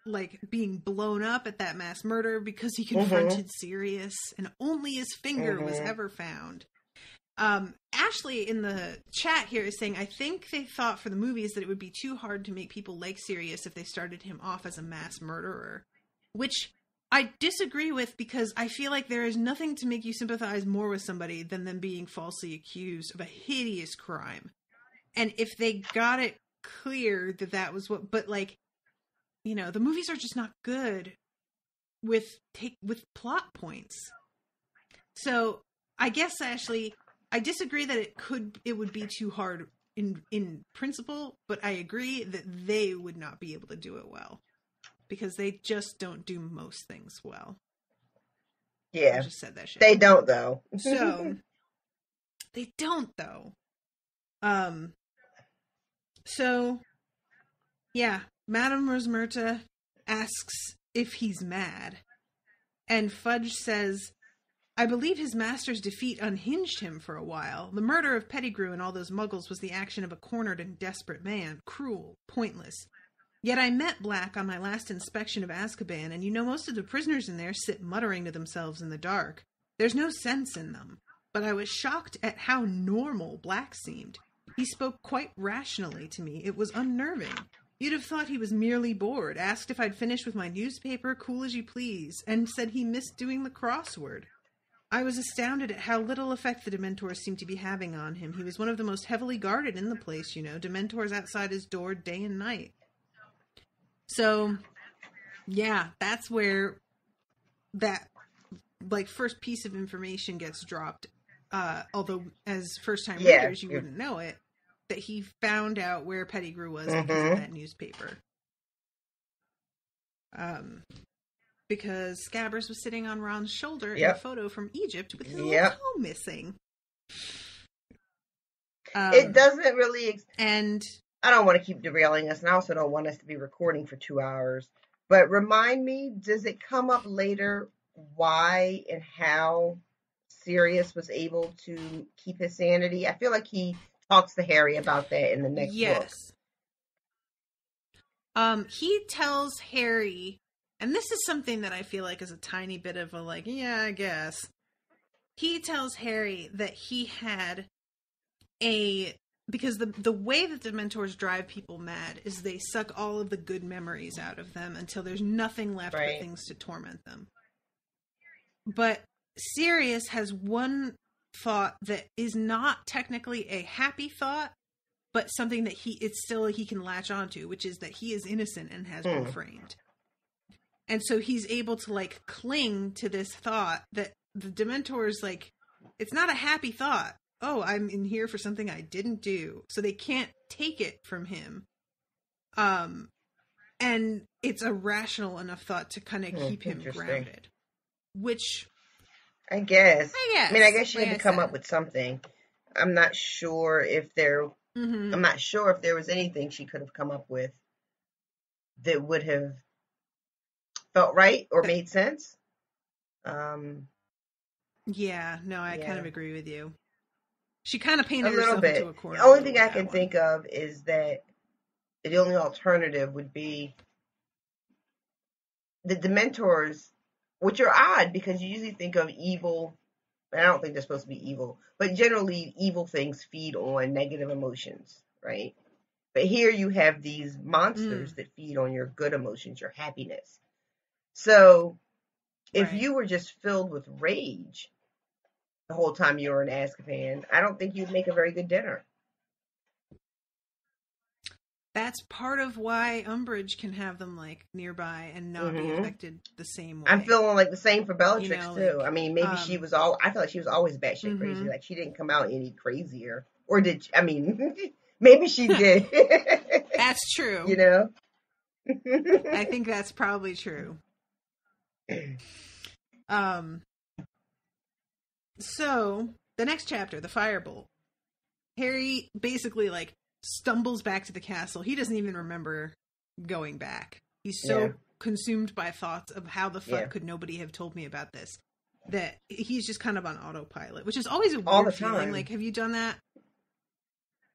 Speaker 2: like being blown up at that mass murder because he confronted Sirius and only his finger was ever found. Ashley in the chat here is saying, I think they thought for the movies that it would be too hard to make people like Sirius if they started him off as a mass murderer, which I disagree with, because I feel like there is nothing to make you sympathize more with somebody than them being falsely accused of a hideous crime. And if they got it clear that that was what, but like, the movies are just not good with plot points. So I guess, Ashley, I disagree that it would be too hard in principle, but I agree that they would not be able to do it well because they just don't do most things well.
Speaker 3: Yeah.
Speaker 2: I just said that shit.
Speaker 3: They don't though.
Speaker 2: So they don't though. So yeah, Madame Rosmerta asks if he's mad, and Fudge says, I believe his master's defeat unhinged him for a while. The murder of Pettigrew and all those muggles was the action of a cornered and desperate man. Cruel, pointless. Yet I met Black on my last inspection of Azkaban, and most of the prisoners in there sit muttering to themselves in the dark. There's no sense in them. But I was shocked at how normal Black seemed. He spoke quite rationally to me. It was unnerving. You'd have thought he was merely bored, asked if I'd finished with my newspaper, cool as you please, and said he missed doing the crossword. I was astounded at how little effect the Dementors seemed to be having on him. He was one of the most heavily guarded in the place, you know. Dementors outside his door day and night. So, yeah, that's where that, like, first piece of information gets dropped. Although, as first-time readers, you wouldn't know it. That he found out where Pettigrew was because of that newspaper. Because Scabbers was sitting on Ron's shoulder in a photo from Egypt with his little toe missing.
Speaker 3: It doesn't really...
Speaker 2: and
Speaker 3: I don't want to keep derailing us, and I also don't want us to be recording for 2 hours. But remind me, does it come up later why and how Sirius was able to keep his sanity? I feel like he talks to Harry about that in the next book.
Speaker 2: He tells Harry... And this is something that I feel like is a tiny bit of a, like, yeah, I guess. He tells Harry that he had because the way that the Dementors drive people mad is they suck all of the good memories out of them until there's nothing left but things to torment them. But Sirius has one thought that is not technically a happy thought, but something that he can latch onto, which is that he is innocent and has been framed. And so he's able to, like, cling to this thought that the Dementors, like, it's not a happy thought. Oh, I'm in here for something I didn't do. So they can't take it from him. And it's a rational enough thought to kind of keep him grounded. Which...
Speaker 3: I guess. I mean, I guess you had to come up with something. I'm not sure if there... I'm not sure if there was anything she could have come up with that would have felt right or made sense.
Speaker 2: Yeah, no, I kind of agree with you. She kind of painted
Speaker 3: herself
Speaker 2: into a corner.
Speaker 3: The only thing I can think of is that the only alternative would be the Dementors, which are odd because you usually think of evil, and I don't think they're supposed to be evil, but generally evil things feed on negative emotions, right? But here you have these monsters that feed on your good emotions, your happiness. So, if you were just filled with rage the whole time you were in Azkaban, I don't think you'd make a very good dinner.
Speaker 2: That's part of why Umbridge can have them, like, nearby and not be affected the same way.
Speaker 3: I'm feeling like the same for Bellatrix, too. Like, I mean, maybe she was I feel like she was always batshit crazy. Like, she didn't come out any crazier. Or did she? I mean, maybe she did.
Speaker 2: That's true.
Speaker 3: You know?
Speaker 2: I think that's probably true. So the next chapter, the Firebolt. Harry basically, like, stumbles back to the castle. He doesn't even remember going back. He's so consumed by thoughts of how the fuck could nobody have told me about this that he's just kind of on autopilot, which is always a weird feeling. Like, have you done that?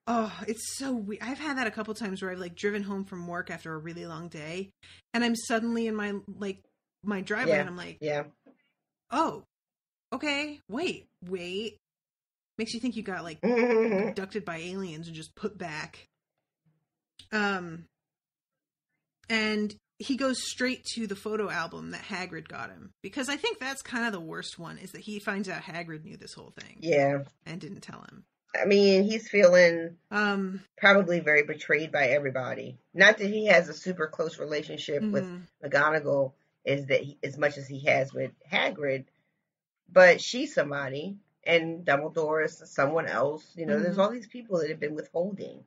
Speaker 2: Oh, it's so weird. I've had that a couple times where I've, like, driven home from work after a really long day, and I'm suddenly in my, like, my driveway, and I'm like, oh, okay, wait. Makes you think you got, like, abducted by aliens and just put back. And he goes straight to the photo album that Hagrid got him. Because I think that's kind of the worst one, is that he finds out Hagrid knew this whole thing.
Speaker 3: Yeah.
Speaker 2: And didn't tell him.
Speaker 3: I mean, he's feeling probably very betrayed by everybody. Not that he has a super close relationship with McGonagall as much as he has with Hagrid, but she's somebody, and Dumbledore is someone else. You know, there's all these people that have been withholding.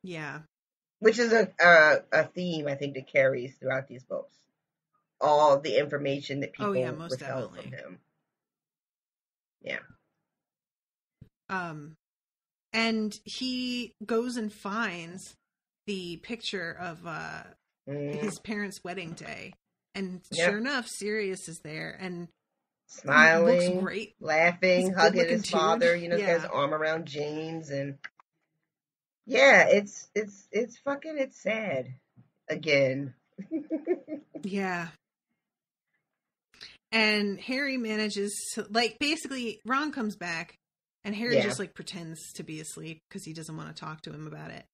Speaker 2: Yeah.
Speaker 3: Which is a theme, I think, that carries throughout these books. All the information that people withheld from him. Yeah.
Speaker 2: And he goes and finds the picture of his parents' wedding day, and sure enough, Sirius is there and
Speaker 3: smiling,
Speaker 2: looks great,
Speaker 3: laughing, hugging his father. You know, he has his arm around James, and it's sad again.
Speaker 2: Yeah. And Harry manages to, like, basically Ron comes back. And Harry just, like, pretends to be asleep because he doesn't want to talk to him about it.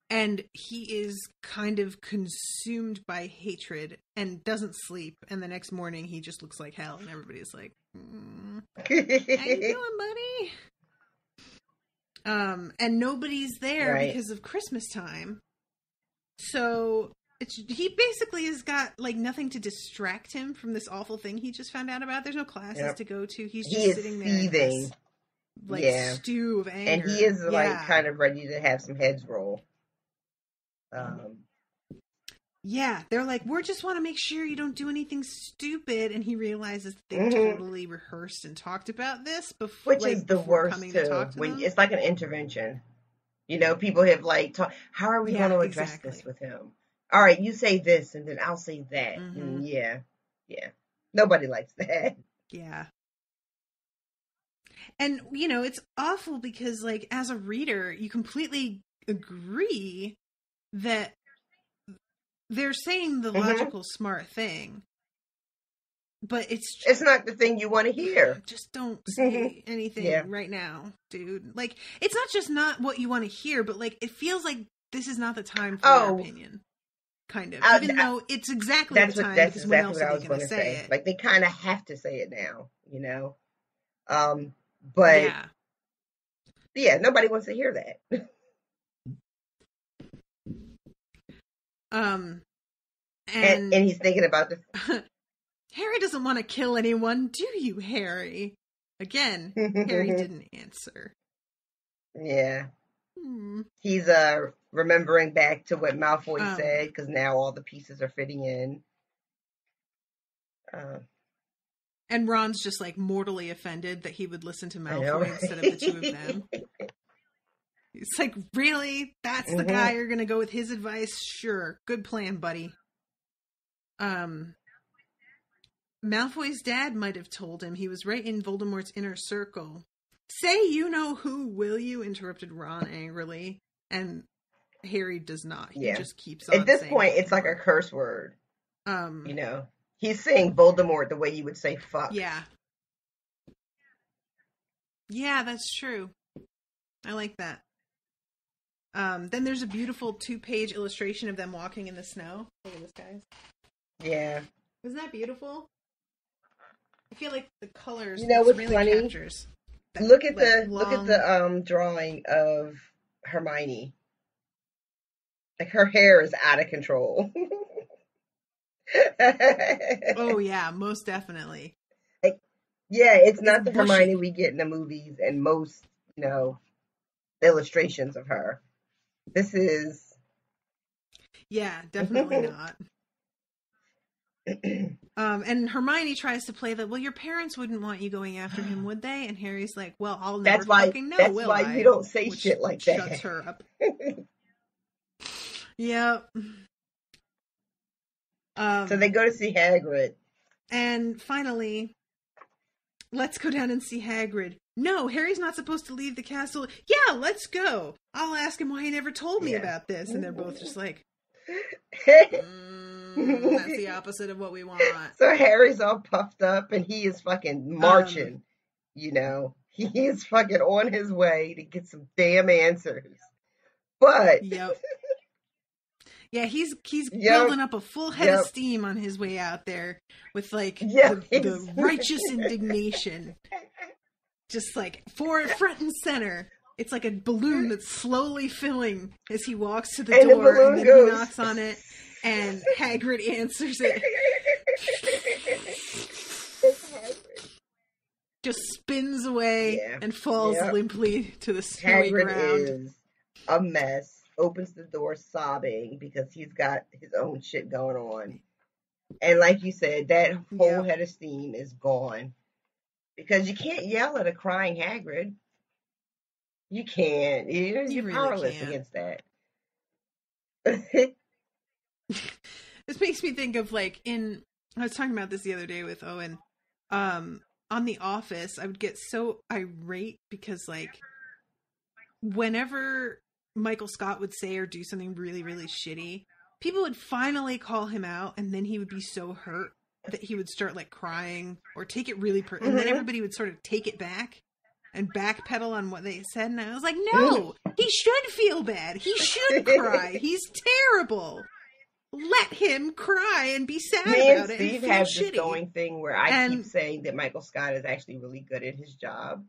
Speaker 2: And he is kind of consumed by hatred and doesn't sleep. And the next morning he just looks like hell. And everybody's like, how you doing, buddy? And nobody's there because of Christmas time. So he basically has got like nothing to distract him from this awful thing he just found out about. There's no classes to go to. He's just sitting there seething. Stew of anger.
Speaker 3: And he is like kind of ready to have some heads roll.
Speaker 2: Yeah, they're like, we just want to make sure you don't do anything stupid, and he realizes that they've totally rehearsed and talked about this before,
Speaker 3: which is the worst too. When it's like an intervention, you know, people have like, how are we going to address this with him? All right, you say this, and then I'll say that. And yeah, nobody likes that.
Speaker 2: Yeah. And, you know, it's awful because, like, as a reader, you completely agree that they're saying the logical, smart thing. But it's
Speaker 3: not the thing you want to hear.
Speaker 2: Just don't say anything right now, dude. Like, it's not just not what you want to hear, but, like, it feels like this is not the time for your opinion. Kind of. Even though it's exactly the time, because when else are they going to say it?
Speaker 3: Like, they kind of have to say it now, you know? But, yeah, nobody wants to hear that. And he's thinking about the...
Speaker 2: Harry doesn't want to kill anyone, do you, Harry? Again, Harry didn't answer.
Speaker 3: Yeah. He's remembering back to what Malfoy said, because now all the pieces are fitting in.
Speaker 2: And Ron's just, like, mortally offended that he would listen to Malfoy instead of the two of them. He's like, really? That's the guy you're going to go with his advice? Sure. Good plan, buddy. Malfoy's dad might have told him he was right in Voldemort's inner circle. Say you know who, will you? Interrupted Ron angrily. And Harry does not. He just keeps on
Speaker 3: at this
Speaker 2: saying
Speaker 3: point, it's like a curse word. You know? He's saying Voldemort the way you would say fuck.
Speaker 2: Yeah. Yeah, that's true. I like that. Then there's a beautiful 2-page illustration of them walking in the snow. Look at this, guys.
Speaker 3: Yeah.
Speaker 2: Isn't that beautiful? I feel like the colors,
Speaker 3: you know what's
Speaker 2: really
Speaker 3: funny?
Speaker 2: Captures that,
Speaker 3: look at the drawing of Hermione. Like, her hair is out of control.
Speaker 2: Oh yeah, most definitely.
Speaker 3: Like, yeah, it's not the bushy Hermione we get in the movies and most, you know, illustrations of her. This is...
Speaker 2: Yeah, definitely not. And Hermione tries to play that, well, your parents wouldn't want you going after him, would they? And Harry's like, well, I'll never fucking know, will I?
Speaker 3: That's why you don't say shit like that.
Speaker 2: Shuts her up. Yep.
Speaker 3: So they go to see Hagrid.
Speaker 2: And finally, let's go down and see Hagrid. No, Harry's not supposed to leave the castle. Yeah, let's go. I'll ask him why he never told me about this. And they're both just like, that's the opposite of what we want.
Speaker 3: So Harry's all puffed up and he is fucking marching. You know, he is fucking on his way to get some damn answers. But
Speaker 2: yep. Yeah, he's building up a full head of steam on his way out there with like the righteous indignation. Just like front and center. It's like a balloon that's slowly filling as he walks to the door and then he knocks on it and Hagrid answers it. Just spins away and falls limply to the snowy ground.
Speaker 3: Hagrid is a mess. Opens the door sobbing because he's got his own shit going on. And like you said, that whole head of steam is gone. Because you can't yell at a crying Hagrid. You can't. You're really powerless against that.
Speaker 2: This makes me think of like I was talking about this the other day with Owen. On The Office, I would get so irate because like whenever Michael Scott would say or do something really, really shitty, people would finally call him out and then he would be so hurt that he would start like crying or take it really and then everybody would sort of take it back and backpedal on what they said. And I was like, no, he should feel bad. He should cry. He's terrible. Let him cry and be sad about it.
Speaker 3: Steve has this going thing where I keep saying that Michael Scott is actually really good at his job.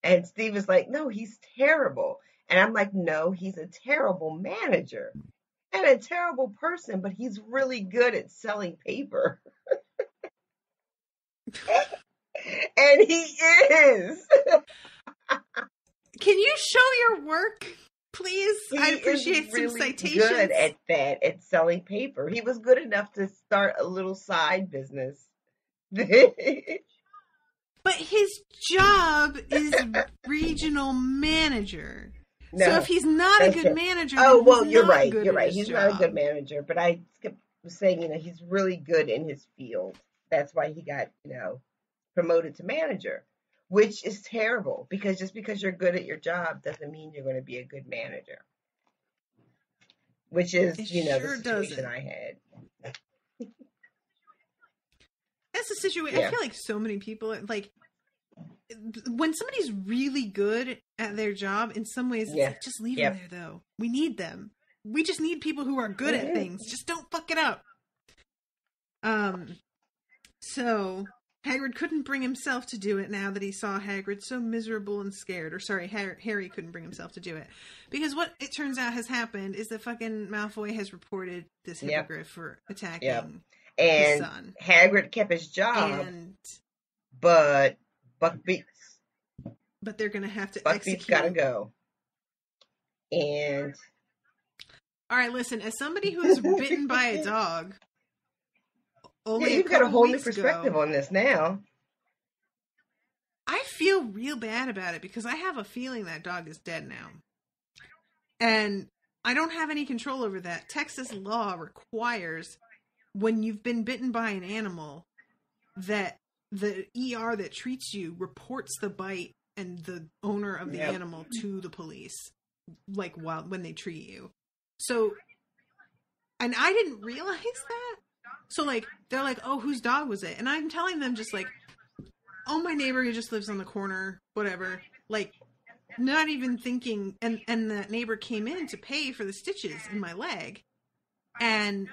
Speaker 3: And Steve is like, no, he's terrible. And I'm like, no, he's a terrible manager and a terrible person, but he's really good at selling paper. And he is.
Speaker 2: Can you show your work, please? I'd appreciate some citations.
Speaker 3: He's good at that, at selling paper. He was good enough to start a little side business.
Speaker 2: But his job is regional manager. No, so if he's not a good manager,
Speaker 3: you're right. You're right. He's not a good manager. But I was saying, he's really good in his field. That's why he got, promoted to manager, which is terrible because just because you're good at your job doesn't mean you're going to be a good manager. Which is, the situation I had.
Speaker 2: That's the situation. Yeah. I feel like so many people, like, when somebody's really good at their job, in some ways, it's like, just leave them there, though. We need them. We just need people who are good at things. Just don't fuck it up. So Hagrid couldn't bring himself to do it now that he saw Hagrid so miserable and scared. Or sorry, Harry couldn't bring himself to do it. Because what it turns out has happened is that fucking Malfoy has reported this hippogriff for attacking his son.
Speaker 3: Hagrid kept his job, but Buckbeak's.
Speaker 2: But they're going to have to
Speaker 3: Buckbeak's got to go. And...
Speaker 2: All right, listen, as somebody who's bitten by a dog...
Speaker 3: you've got a whole new perspective on this now.
Speaker 2: I feel real bad about it because I have a feeling that dog is dead now. And I don't have any control over that. Texas law requires when you've been bitten by an animal that the ER that treats you reports the bite and the owner of the animal to the police, like when they treat you. So, and I didn't realize that. So, like, they're like, oh, whose dog was it? And I'm telling them just like, oh, my neighbor who just lives on the corner, whatever. Like, not even thinking. And that neighbor came in to pay for the stitches in my leg. And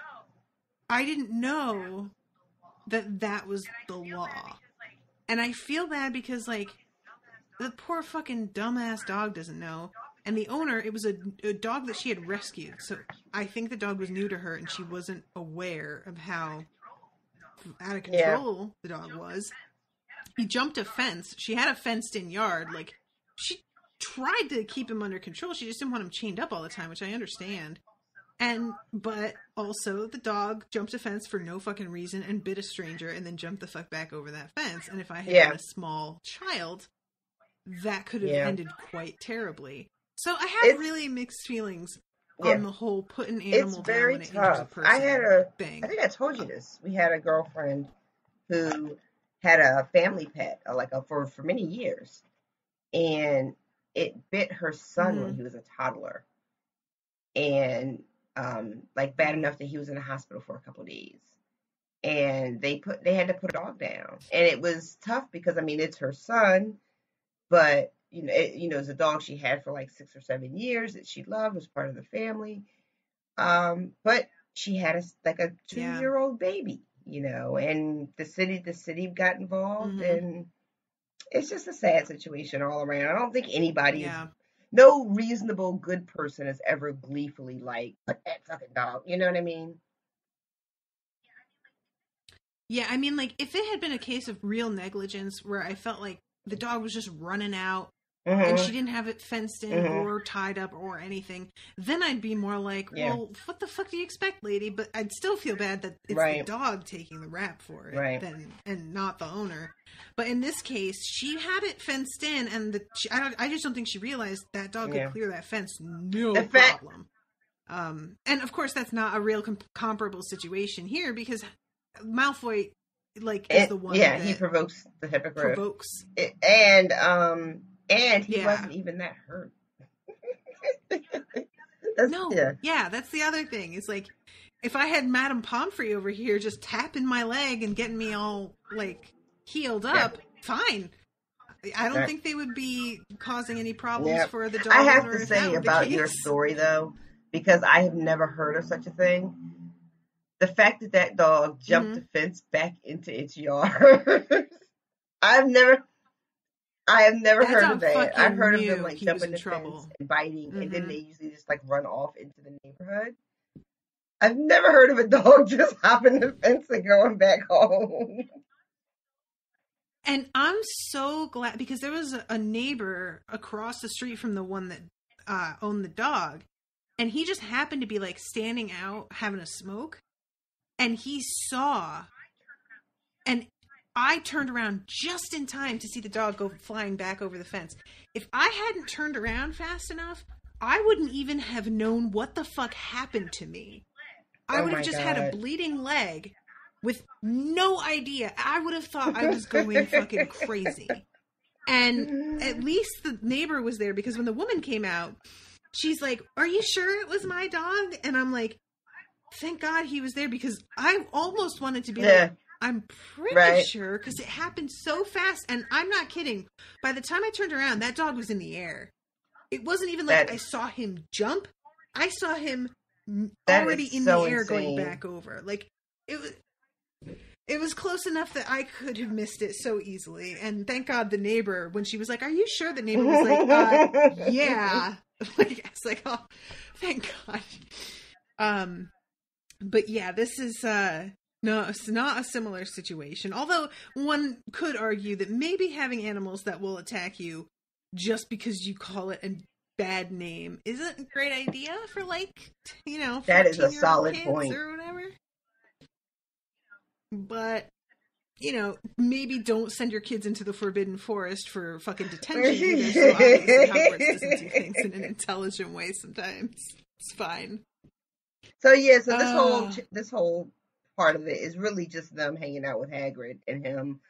Speaker 2: I didn't know that was the law. And I feel bad because, like, the poor fucking dumbass dog doesn't know. And the owner, it was a dog that she had rescued. So I think the dog was new to her and she wasn't aware of how out of control the dog was. He jumped a fence. She had a fenced-in yard. Like, she tried to keep him under control. She just didn't want him chained up all the time, which I understand. But also the dog jumped a fence for no fucking reason and bit a stranger and then jumped the fuck back over that fence. And if I had been a small child, that could have ended quite terribly. So I have really mixed feelings on the whole put an animal down when it injures a person.
Speaker 3: I think I told you this. We had a girlfriend who had a family pet, for many years, and it bit her son when he was a toddler, and bad enough that he was in the hospital for a couple of days, and they had to put a dog down, and it was tough because it's her son, but. It's a dog she had for 6 or 7 years that she loved, was part of the family. But she had a 2-year-old baby, and the city got involved, and it's just a sad situation all around. I don't think anybody, no reasonable good person has ever gleefully put that fucking dog. You know what I mean?
Speaker 2: Yeah, if it had been a case of real negligence where I felt like the dog was just running out, and she didn't have it fenced in or tied up or anything, then I'd be more like, well, what the fuck do you expect, lady? But I'd still feel bad that it's the dog taking the rap for it and not the owner. But in this case, she had it fenced in, and I just don't think she realized that dog could clear that fence problem. And of course, that's not a real comparable situation here because Malfoy is the one that
Speaker 3: he provokes the hippogriff. And he wasn't even that hurt.
Speaker 2: That's the other thing. It's like, if I had Madame Pomfrey over here just tapping my leg and getting me all, healed up, fine. I don't think they would be causing any problems for the dog.
Speaker 3: I have to say about your story, though, because I have never heard of such a thing. The fact that dog jumped the fence back into its yard. I have never heard of that. I've heard of them like jumping the fence and biting, and then they usually just like run off into the neighborhood. I've never heard of a dog just hopping the fence and going back home.
Speaker 2: And I'm so glad, because there was a neighbor across the street from the one that owned the dog, and he just happened to be like standing out having a smoke, and he saw, and I turned around just in time to see the dog go flying back over the fence. If I hadn't turned around fast enough, I wouldn't even have known what the fuck happened to me. I would have just had a bleeding leg with no idea. I would have thought I was going fucking crazy. And at least the neighbor was there, because when the woman came out, she's like, "Are you sure it was my dog?" And I'm like, thank God he was there, because I almost wanted to be like, I'm pretty sure, because it happened so fast. And I'm not kidding. By the time I turned around, that dog was in the air. It wasn't even like I saw him jump. I saw him already in the air going back over. Like, it was close enough that I could have missed it so easily. And thank God the neighbor, when she was like, "Are you sure?" The neighbor was like, yeah. Like, I was like, oh, thank God. But yeah, this is no, it's not a similar situation. Although one could argue that maybe having animals that will attack you just because you call it a bad name isn't a great idea for, like, you know,
Speaker 3: that is a solid point
Speaker 2: or whatever. But, you know, maybe don't send your kids into the Forbidden Forest for fucking detention either. So obviously Hogwarts doesn't do things in an intelligent way sometimes. It's fine.
Speaker 3: So yeah, so this whole part of it is really just them hanging out with Hagrid and him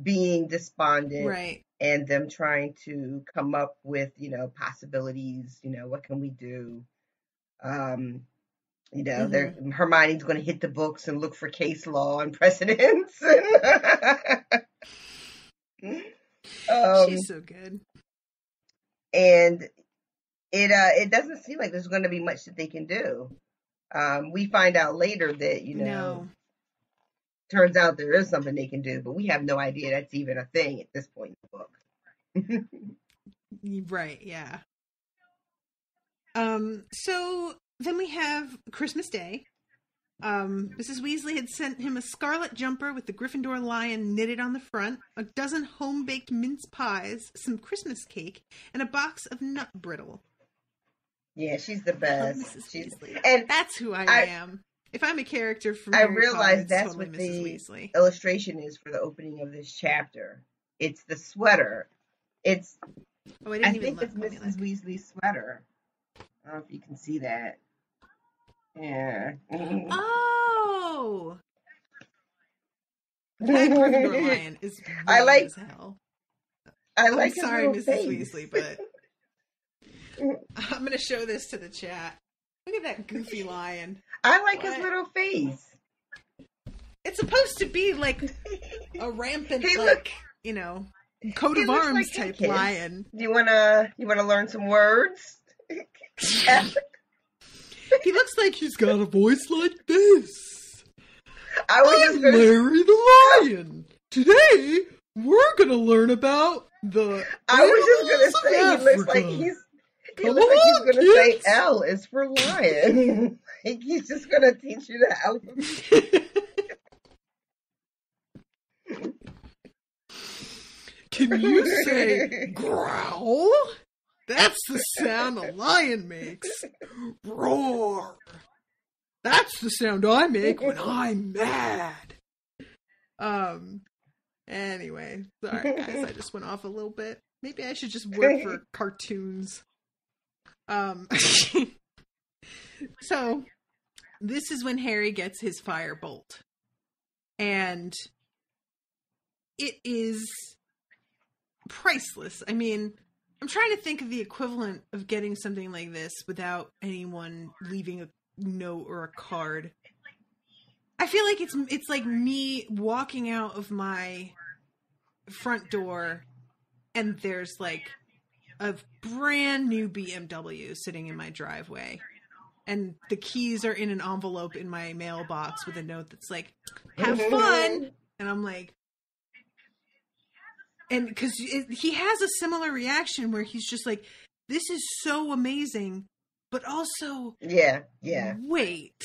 Speaker 3: being despondent,
Speaker 2: right?
Speaker 3: And them trying to come up with, you know, possibilities. You know, what can we do? You know, Hermione's going to hit the books and look for case law and precedents.
Speaker 2: She's so good.
Speaker 3: And it doesn't seem like there's going to be much that they can do. We find out later that, you know, turns out there is something they can do, but we have no idea that's even a thing at this point in the book.
Speaker 2: Right, yeah. So then we have Christmas Day. Mrs. Weasley had sent him a scarlet jumper with the Gryffindor lion knitted on the front, a dozen home-baked mince pies, some Christmas cake, and a box of nut brittle.
Speaker 3: Yeah, she's the best.
Speaker 2: Mrs. Weasley. And that's who I am. If I'm a character from
Speaker 3: I realize that's
Speaker 2: totally
Speaker 3: what
Speaker 2: Mrs.
Speaker 3: the
Speaker 2: Weasley.
Speaker 3: illustration is for the opening of this chapter. It's the sweater. It's I think it's Mrs. Weasley's sweater. I don't know if you can see that. Yeah.
Speaker 2: Oh! That Gryffindor lion is
Speaker 3: I like
Speaker 2: as hell.
Speaker 3: I like
Speaker 2: I'm sorry, Mrs.
Speaker 3: face.
Speaker 2: Weasley, but I'm going to show this to the chat. Look at that goofy lion.
Speaker 3: I like his little face.
Speaker 2: It's supposed to be like a rampant, like, you know, coat of arms like type lion.
Speaker 3: You wanna learn some words?
Speaker 2: He looks like he's got a voice like this.
Speaker 3: I'm
Speaker 2: Larry the Lion. Today we're gonna learn about the.
Speaker 3: I was just gonna say he looks like he's gonna say L is for lion. Like he's just gonna teach you the alphabet.
Speaker 2: Can you say growl? That's the sound a lion makes. Roar. That's the sound I make when I'm mad. Anyway, sorry guys, I just went off a little bit. Maybe I should just work for cartoons. So this is when Harry gets his firebolt. And it is priceless. I mean, I'm trying to think of the equivalent of getting something like this without anyone leaving a note or a card. I feel like it's like me walking out of my front door and there's like a brand new BMW sitting in my driveway. And the keys are in an envelope in my mailbox with a note that's like, have fun. And I'm like, and because he has a similar reaction where he's just like, this is so amazing, but also,
Speaker 3: yeah,
Speaker 2: wait,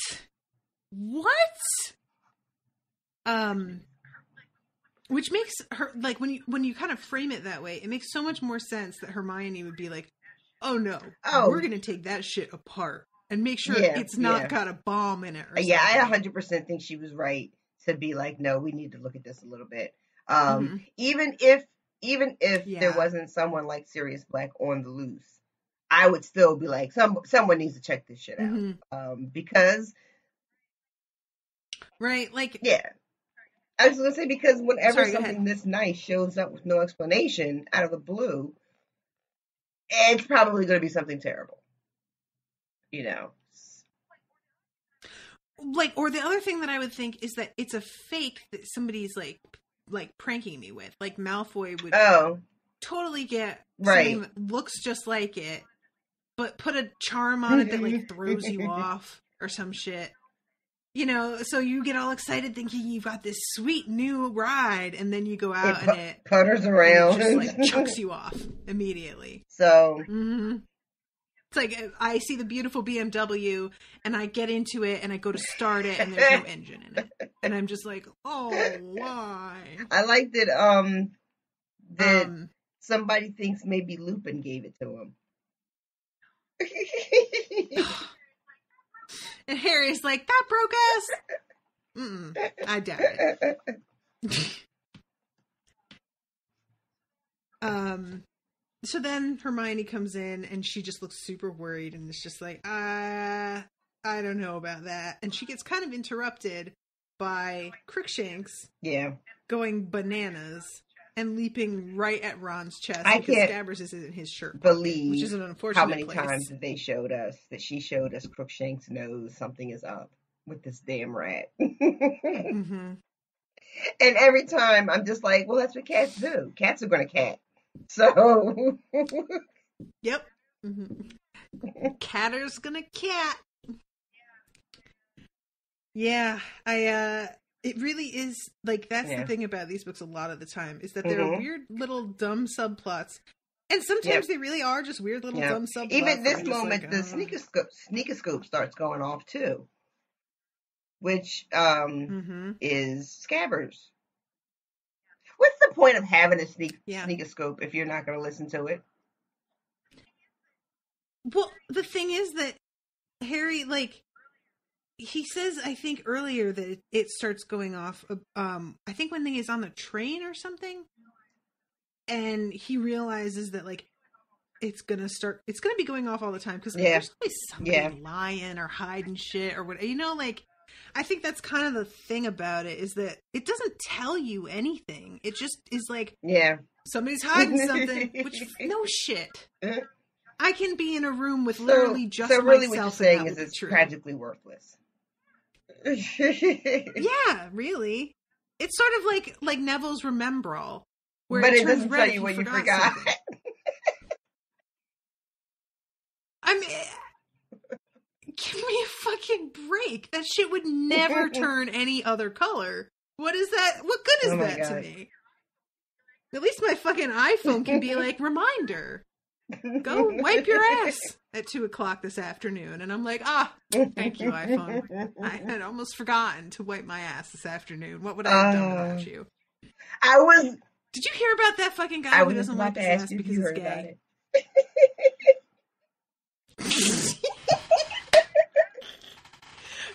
Speaker 2: what? Which makes her, like, when you kind of frame it that way, it makes so much more sense that Hermione would be like, oh no, we're going to take that shit apart and make sure it's not got a bomb in it. Or
Speaker 3: yeah, I 100% think she was right to be like, no, we need to look at this a little bit. Even if there wasn't someone like Sirius Black on the loose, I would still be like, someone needs to check this shit out. Because,
Speaker 2: right, like,
Speaker 3: yeah. I was going to say, because whenever something this nice shows up with no explanation out of the blue, it's probably going to be something terrible. You know?
Speaker 2: Like, or the other thing that I would think is that it's a fake that somebody's like pranking me with. Like, Malfoy would totally get something that looks just like it, but put a charm on it that like throws you off or some shit. You know, so you get all excited thinking you've got this sweet new ride, and then you go out and it
Speaker 3: putters around,
Speaker 2: and it just like chucks you off immediately.
Speaker 3: So
Speaker 2: it's like I see the beautiful BMW, and I get into it, and I go to start it, and there's no engine in it, and I'm just like, oh, why?
Speaker 3: I like that. That somebody thinks maybe Lupin gave it to him.
Speaker 2: And Harry's like, that broke us? I doubt it. So then Hermione comes in and she just looks super worried and is just like, I don't know about that. And she gets kind of interrupted by Crookshanks going bananas and leaping right at Ron's chest because Scabbers is in his shirt pocket, which is an unfortunate
Speaker 3: how many
Speaker 2: place.
Speaker 3: times that they showed us that she showed us Crookshanks knows something is up with this damn rat. And every time I'm just like, well, that's what cats do. Cats are going to cat. So.
Speaker 2: Yep. Catter's going to cat. Yeah, it really is, like, that's the thing about these books a lot of the time, is that they're weird little dumb subplots. And sometimes they really are just weird little dumb subplots.
Speaker 3: Even this moment, like, the sneakoscope starts going off, too. Which is Scabbers. What's the point of having a sneakoscope if you're not going to listen to it?
Speaker 2: Well, the thing is that Harry, like, he says, I think earlier that it starts going off, I think when he is on the train or something, and he realizes that, like, it's gonna be going off all the time, because there's always somebody lying or hiding shit or whatever, you know, like, I think that's kind of the thing about it, is that it doesn't tell you anything. It just is like, somebody's hiding something, which, no shit. I can be in a room with literally just myself. So really what you're saying is it's tragically worthless. Yeah, really. It's sort of like Neville's Remembrall, where but it doesn't tell you what you forgot. I mean, give me a fucking break. That shit would never turn any other color. What is that? What good is that to me? At least my fucking iPhone can be like, reminder. Go wipe your ass at 2:00 this afternoon. And I'm like, thank you, iPhone. I had almost forgotten to wipe my ass this afternoon. What would I have done without you?
Speaker 3: Did
Speaker 2: you hear about that fucking guy who doesn't wipe his ass because he's gay?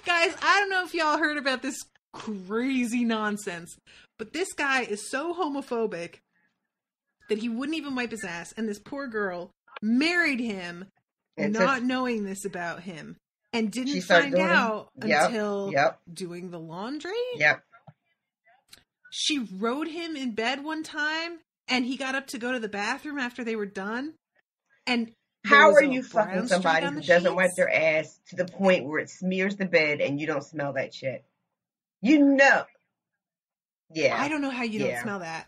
Speaker 2: Guys, I don't know if y'all heard about this crazy nonsense, but this guy is so homophobic that he wouldn't even wipe his ass, and this poor girl married him not knowing this about him, and didn't find out until doing the laundry. She rode him in bed one time, and he got up to go to the bathroom after they were done, and how are you fucking somebody who doesn't wipe their ass to the point where it smears the bed and you don't smell that shit? You know. Yeah. I don't know how you don't smell that.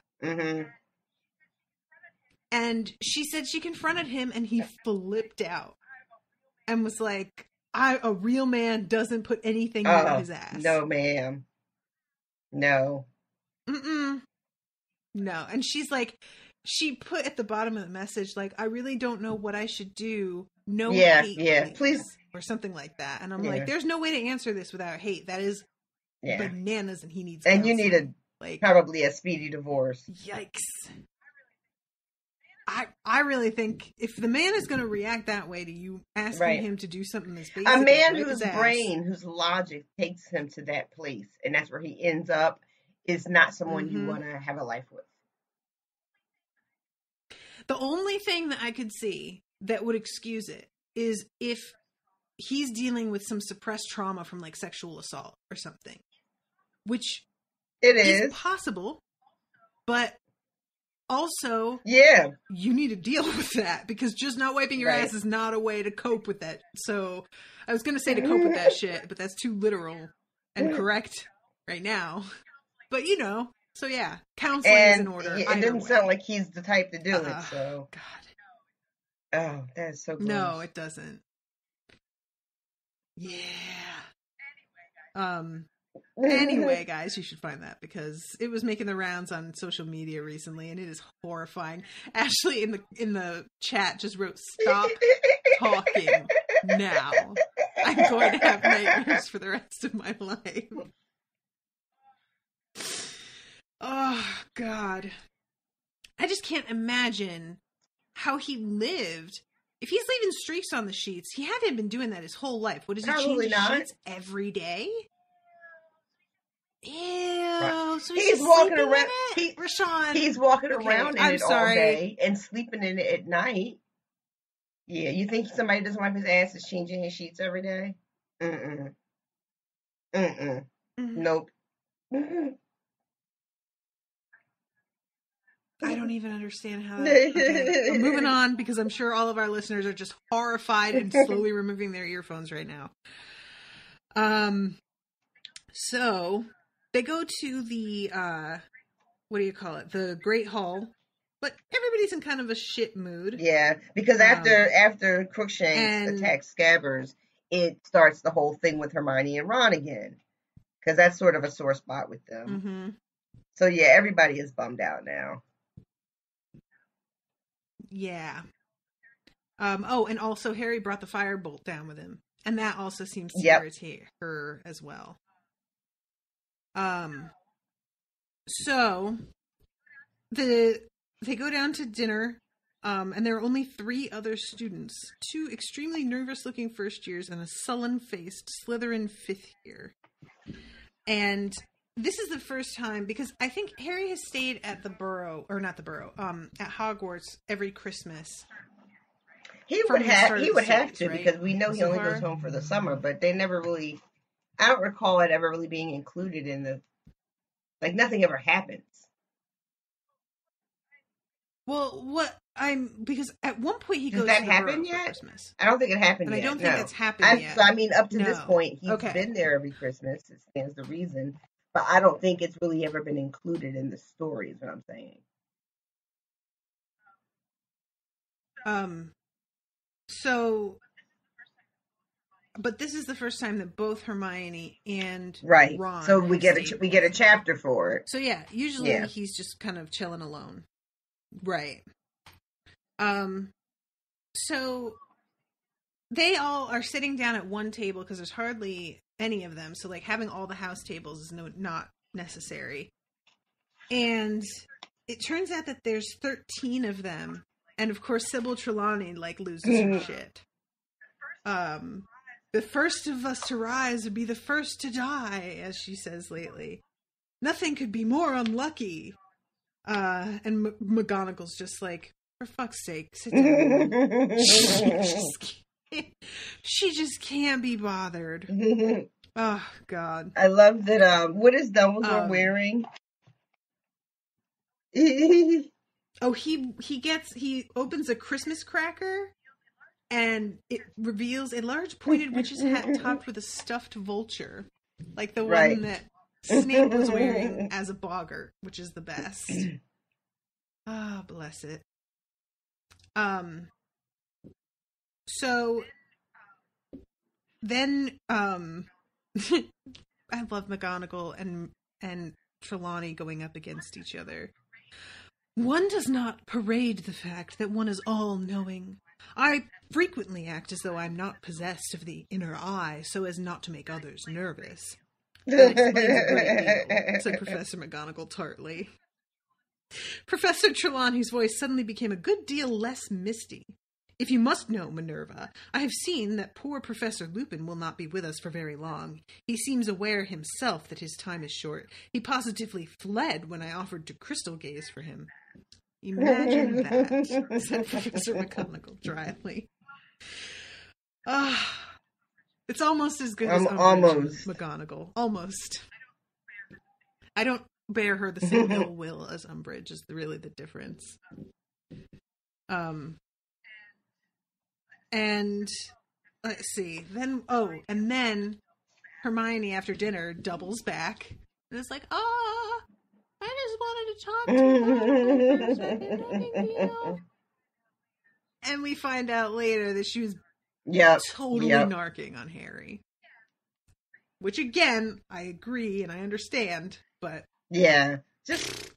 Speaker 2: And she said she confronted him and he flipped out and was like, a real man doesn't put anything near his ass.
Speaker 3: No, ma'am. No.
Speaker 2: Mm-mm. No. And she's like, she put at the bottom of the message, like, I really don't know what I should do. No hate, please. Or something like that. And I'm like, there's no way to answer this without hate. That is bananas, and he needs counseling.
Speaker 3: And you need probably a speedy divorce.
Speaker 2: Yikes. I really think if the man is going to react that way to you asking him to do something that's basic,
Speaker 3: a man whose brain, whose logic takes him to that place, and that's where he ends up, is not someone you want to have a life with.
Speaker 2: The only thing that I could see that would excuse it is if he's dealing with some suppressed trauma from like sexual assault or something, which
Speaker 3: it is
Speaker 2: possible, but also, you need to deal with that, because just not wiping your ass is not a way to cope with that. So I was going to say to cope with that shit, but that's too literal and correct right now. But so yeah, counseling is in order.
Speaker 3: It doesn't sound like he's the type to do it. So
Speaker 2: God,
Speaker 3: oh, that is so gross.
Speaker 2: No, it doesn't. Yeah. Anyway, guys, you should find that because it was making the rounds on social media recently, and it is horrifying. Ashley in the chat just wrote, "Stop talking now. I'm going to have nightmares for the rest of my life." Oh God, I just can't imagine how he lived. If he's leaving streaks on the sheets, he hadn't been doing that his whole life. What, does he change his sheets every day? Ew. Right. So he's walking around. Rashawn.
Speaker 3: He's walking around in it all day and sleeping in it at night. Yeah, you think somebody doesn't wipe his ass is changing his sheets every day? Nope.
Speaker 2: I don't even understand how. Okay, I'm moving on because I'm sure all of our listeners are just horrified and slowly removing their earphones right now. So they go to the what do you call it? The Great Hall, but everybody's in kind of a shit mood.
Speaker 3: Yeah, because after Crookshanks attacks Scabbers, it starts the whole thing with Hermione and Ron again, because that's sort of a sore spot with them.
Speaker 2: Mm-hmm.
Speaker 3: So yeah, everybody is bummed out now.
Speaker 2: Yeah. Oh, and also Harry brought the firebolt down with him, and that also seems to irritate her as well. So they go down to dinner, and there are only 3 other students, 2 extremely nervous-looking first years and a sullen-faced Slytherin 5th year. And this is the first time, because I think Harry has stayed at at Hogwarts every Christmas.
Speaker 3: He would have to, right? Because we know he only goes home for the summer, but they never really, I don't recall it ever really being included in nothing ever happens.
Speaker 2: Well, because at one point he goes
Speaker 3: Does that
Speaker 2: to the
Speaker 3: happen yet?
Speaker 2: Christmas.
Speaker 3: I don't think it happened
Speaker 2: but
Speaker 3: yet.
Speaker 2: I don't think that's happened yet.
Speaker 3: So, I mean, up to this point, he's been there every Christmas. It stands to reason. But I don't think it's really ever been included in the story, is what I'm saying.
Speaker 2: So, but this is the first time that both Hermione and Ron.
Speaker 3: So we get a chapter for it.
Speaker 2: So yeah, usually he's just kind of chilling alone. Right. So they all are sitting down at one table because there's hardly any of them. So like having all the house tables is not necessary. And it turns out that there's 13 of them. And of course, Sybil Trelawney loses her shit. The first of us to rise would be the first to die, as she says lately. Nothing could be more unlucky. And McGonagall's just like, for fuck's sake, sit down. She just can't be bothered. Oh, God.
Speaker 3: I love that, what is Dumbledore wearing?
Speaker 2: Oh, he opens a Christmas cracker, and it reveals a large pointed witch's hat topped with a stuffed vulture. Like the one that Snape was wearing as a boggart, which is the best. Ah, bless it. So then, I love McGonagall and Trelawney going up against each other. One does not parade the fact that one is all-knowing. I frequently act as though I'm not possessed of the inner eye so as not to make others nervous. That explains a great deal, said Professor McGonagall tartly. Professor Trelawney's voice suddenly became a good deal less misty. If you must know, Minerva, I have seen that poor Professor Lupin will not be with us for very long. He seems aware himself that his time is short. He positively fled when I offered to crystal gaze for him. Imagine that, said Professor McGonagall dryly. It's almost as good as Umbridge McGonagall. Almost. I don't bear her the same ill will as Umbridge is really the difference. And let's see. Then Hermione after dinner doubles back and is like, I just wanted to talk to you for a second. No big deal. And we find out later that she was totally narking on Harry. Which again, I agree and I understand, but
Speaker 3: yeah, just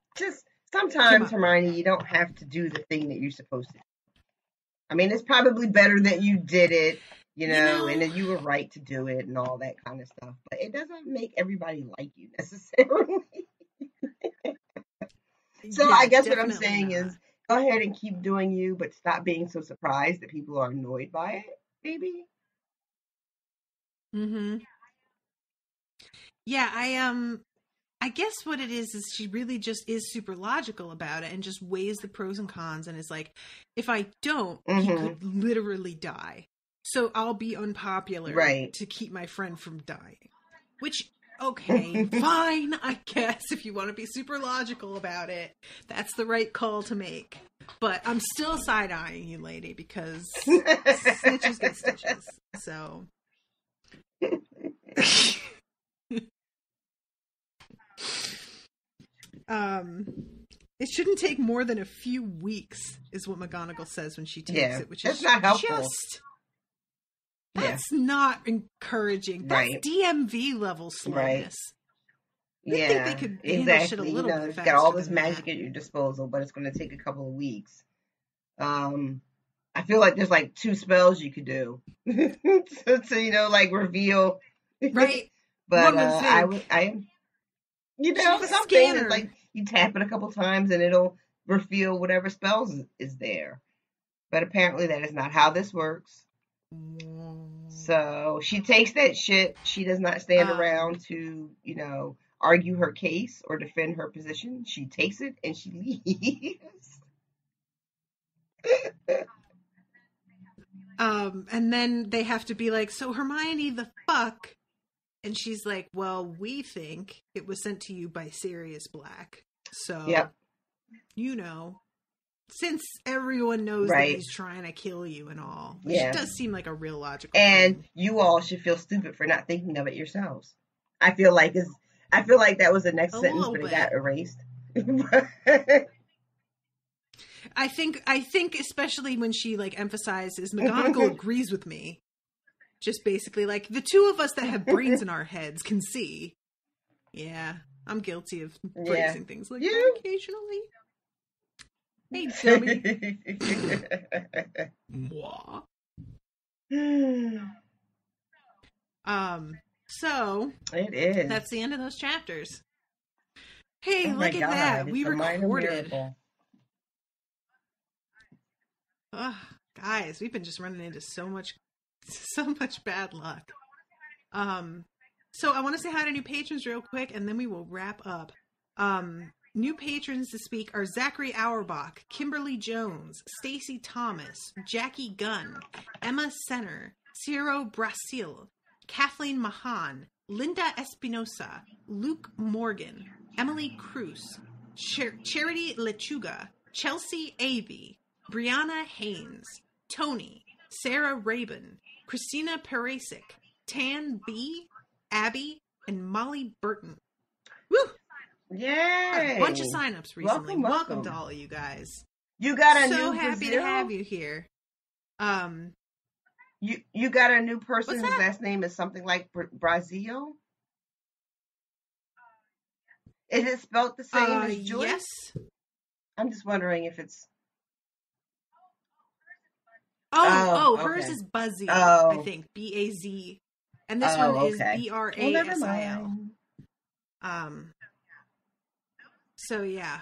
Speaker 3: sometimes, Hermione, you don't have to do the thing that you're supposed to do. I mean, it's probably better that you did it, you know, and that you were right to do it and all that kind of stuff. But it doesn't make everybody like you necessarily. So I guess what I'm saying is go ahead and keep doing you, but stop being so surprised that people are annoyed by it, maybe.
Speaker 2: Mm-hmm. Yeah, I guess what it is she really just is super logical about it and just weighs the pros and cons and is like, if I don't, he could literally die. So I'll be unpopular to keep my friend from dying. Which, okay, fine, I guess, if you want to be super logical about it. That's the right call to make. But I'm still side-eyeing you, lady, because snitches get stitches. So... it shouldn't take more than a few weeks, is what McGonagall says when she takes it, which is
Speaker 3: not helpful.
Speaker 2: That's not encouraging. That's DMV level slowness.
Speaker 3: Right.
Speaker 2: Think they could handle shit a little bit faster.
Speaker 3: Got all this magic at your disposal, but it's going to take a couple of weeks. I feel like there's like 2 spells you could do to reveal.
Speaker 2: Right.
Speaker 3: But something that's like you tap it a couple times and it'll reveal whatever spells is there. But apparently that is not how this works. So she takes that shit. She does not stand around to, argue her case or defend her position. She takes it and she leaves.
Speaker 2: And then they have to be like, so Hermione, the fuck? And she's like, well, we think it was sent to you by Sirius Black. So, since everyone knows that he's trying to kill you and all, which does seem like a real logical thing.
Speaker 3: You all should feel stupid for not thinking of it yourselves. I feel like that was the next sentence, but it got erased.
Speaker 2: I think especially when she emphasizes McGonagall agrees with me. Just basically the two of us that have brains in our heads can see. Yeah, I'm guilty of phrasing things like that occasionally. Hey, dummy. So
Speaker 3: it is.
Speaker 2: That's the end of those chapters. Hey, look at that. We recorded. Guys, we've been just running into so much bad luck. So I want to say hi to new patrons real quick, and then we will wrap up. New patrons this week are Zachary Auerbach, Kimberly Jones, Stacy Thomas, Jackie Gunn, Emma Senner, Ciro Brasil, Kathleen Mahan, Linda Espinosa, Luke Morgan, Emily Cruz, Charity Lechuga, Chelsea Avey, Brianna Haynes, Tony, Sarah Rabin, Christina Peresic, Tan B, Abby, and Molly Burton. Woo!
Speaker 3: Yay!
Speaker 2: A bunch of signups recently. Welcome to all of you guys.
Speaker 3: You got a
Speaker 2: so
Speaker 3: new
Speaker 2: happy
Speaker 3: Brazil?
Speaker 2: to have you here.
Speaker 3: You got a new person whose last name is something like Brazil? Is it spelled the same as Joyce?
Speaker 2: Yes.
Speaker 3: I'm just wondering if it's...
Speaker 2: Hers is Buzzy, I think. B-A-Z. And this one is B-R-A-S-I-L. So yeah.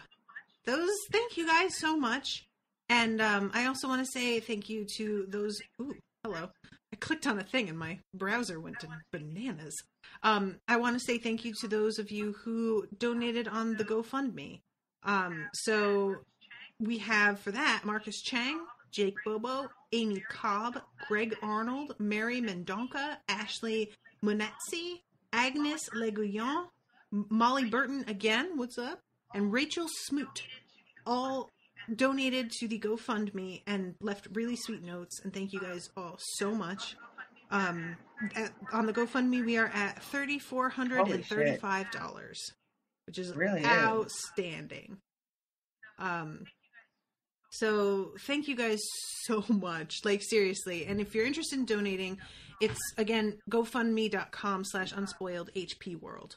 Speaker 2: Thank you guys so much. And I also want to say thank you to those... Ooh, hello. I clicked on a thing and my browser went to bananas. I want to say thank you to those of you who donated on the GoFundMe. So we have for that Marcus Chang, Jake Bobo, Amy Cobb, Greg Arnold, Mary Mendonca, Ashley Munetzi, Agnes Leguillon, Molly Burton again, what's up? And Rachel Smoot, all donated to the GoFundMe and left really sweet notes. And thank you guys all so much. On the GoFundMe, we are at $3,435, which is really outstanding. So thank you guys so much. Like, seriously. And if you're interested in donating, it's again, gofundme.com/unspoiledhpworld.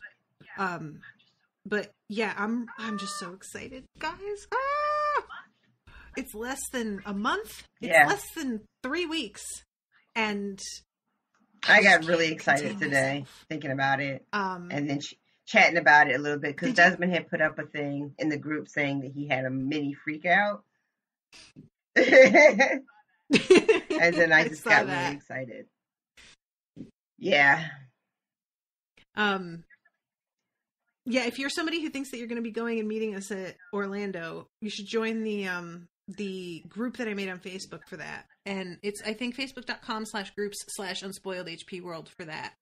Speaker 2: But yeah, I'm just so excited, guys. It's less than a month. It's less than 3 weeks. And
Speaker 3: I got really excited today thinking about it. And then chatting about it a little bit, because Desmond had put up a thing in the group saying that he had a mini freak out. And then I just got really excited. Yeah.
Speaker 2: Yeah, if you're somebody who thinks that you're going to be going and meeting us at Orlando, you should join the group that I made on Facebook for that. And it's, I think, facebook.com/groups/unspoiledhpworld for that.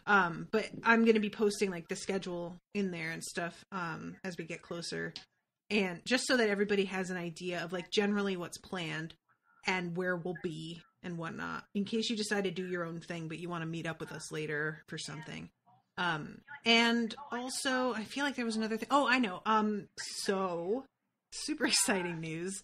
Speaker 2: But I'm going to be posting like the schedule in there and stuff as we get closer. And just so that everybody has an idea of like generally what's planned and where we'll be and whatnot, in case you decide to do your own thing, but you want to meet up with us later for something. And also I feel like there was another thing. Oh, I know. So super exciting news.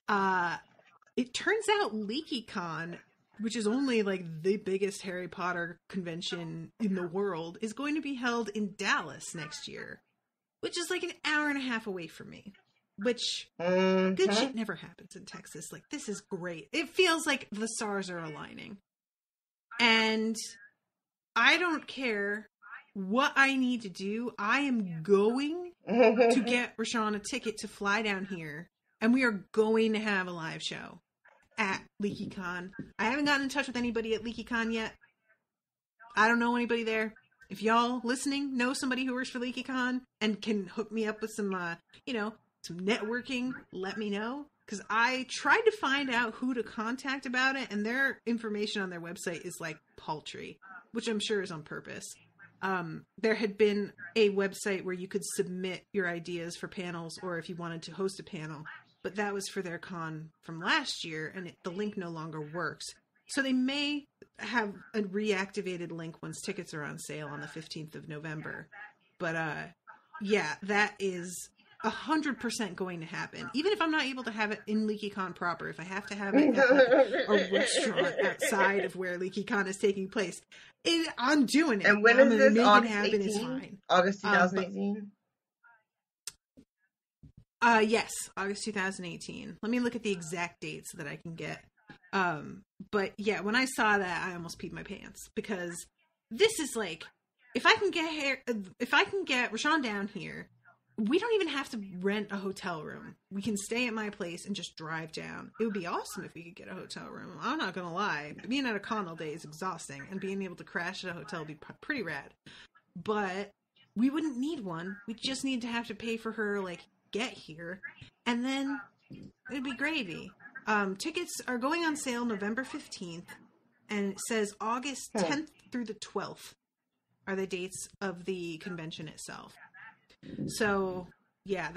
Speaker 2: It turns out LeakyCon, which is only like the biggest Harry Potter convention in the world, is going to be held in Dallas next year, which is like an hour and a half away from me, which good shit never happens in Texas. Like, this is great. It feels like the stars are aligning. And I don't care what I need to do. I am going to get Rashawn a ticket to fly down here, and we are going to have a live show at LeakyCon. I haven't gotten in touch with anybody at LeakyCon yet. I don't know anybody there. If y'all listening know somebody who works for LeakyCon and can hook me up with some, some networking, let me know. Because I tried to find out who to contact about it, and their information on their website is like paltry, which I'm sure is on purpose. There had been a website where you could submit your ideas for panels, or if you wanted to host a panel, but that was for their con from last year, and the link no longer works. So they may have a reactivated link once tickets are on sale on the 15th of November. But yeah, that is 100% going to happen. Even if I'm not able to have it in LeakyCon proper, if I have to have it at like a restaurant outside of where LeakyCon is taking place, I'm doing it.
Speaker 3: And when is this? August 18?
Speaker 2: It's fine.
Speaker 3: August 2018?
Speaker 2: Yes, August 2018. Let me look at the exact dates so that I can get. But yeah, when I saw that, I almost peed my pants, because this is like, if I can get Rashawn down here, we don't even have to rent a hotel room. We can stay at my place and just drive down. It would be awesome if we could get a hotel room. I'm not gonna lie, being at a con all day is exhausting, and being able to crash at a hotel would be pretty rad. But we wouldn't need one. We just need to have to pay for her, like, get here, and then it'd be gravy. Tickets are going on sale November 15th, and it says August 10th through the 12th are the dates of the convention itself. So yeah,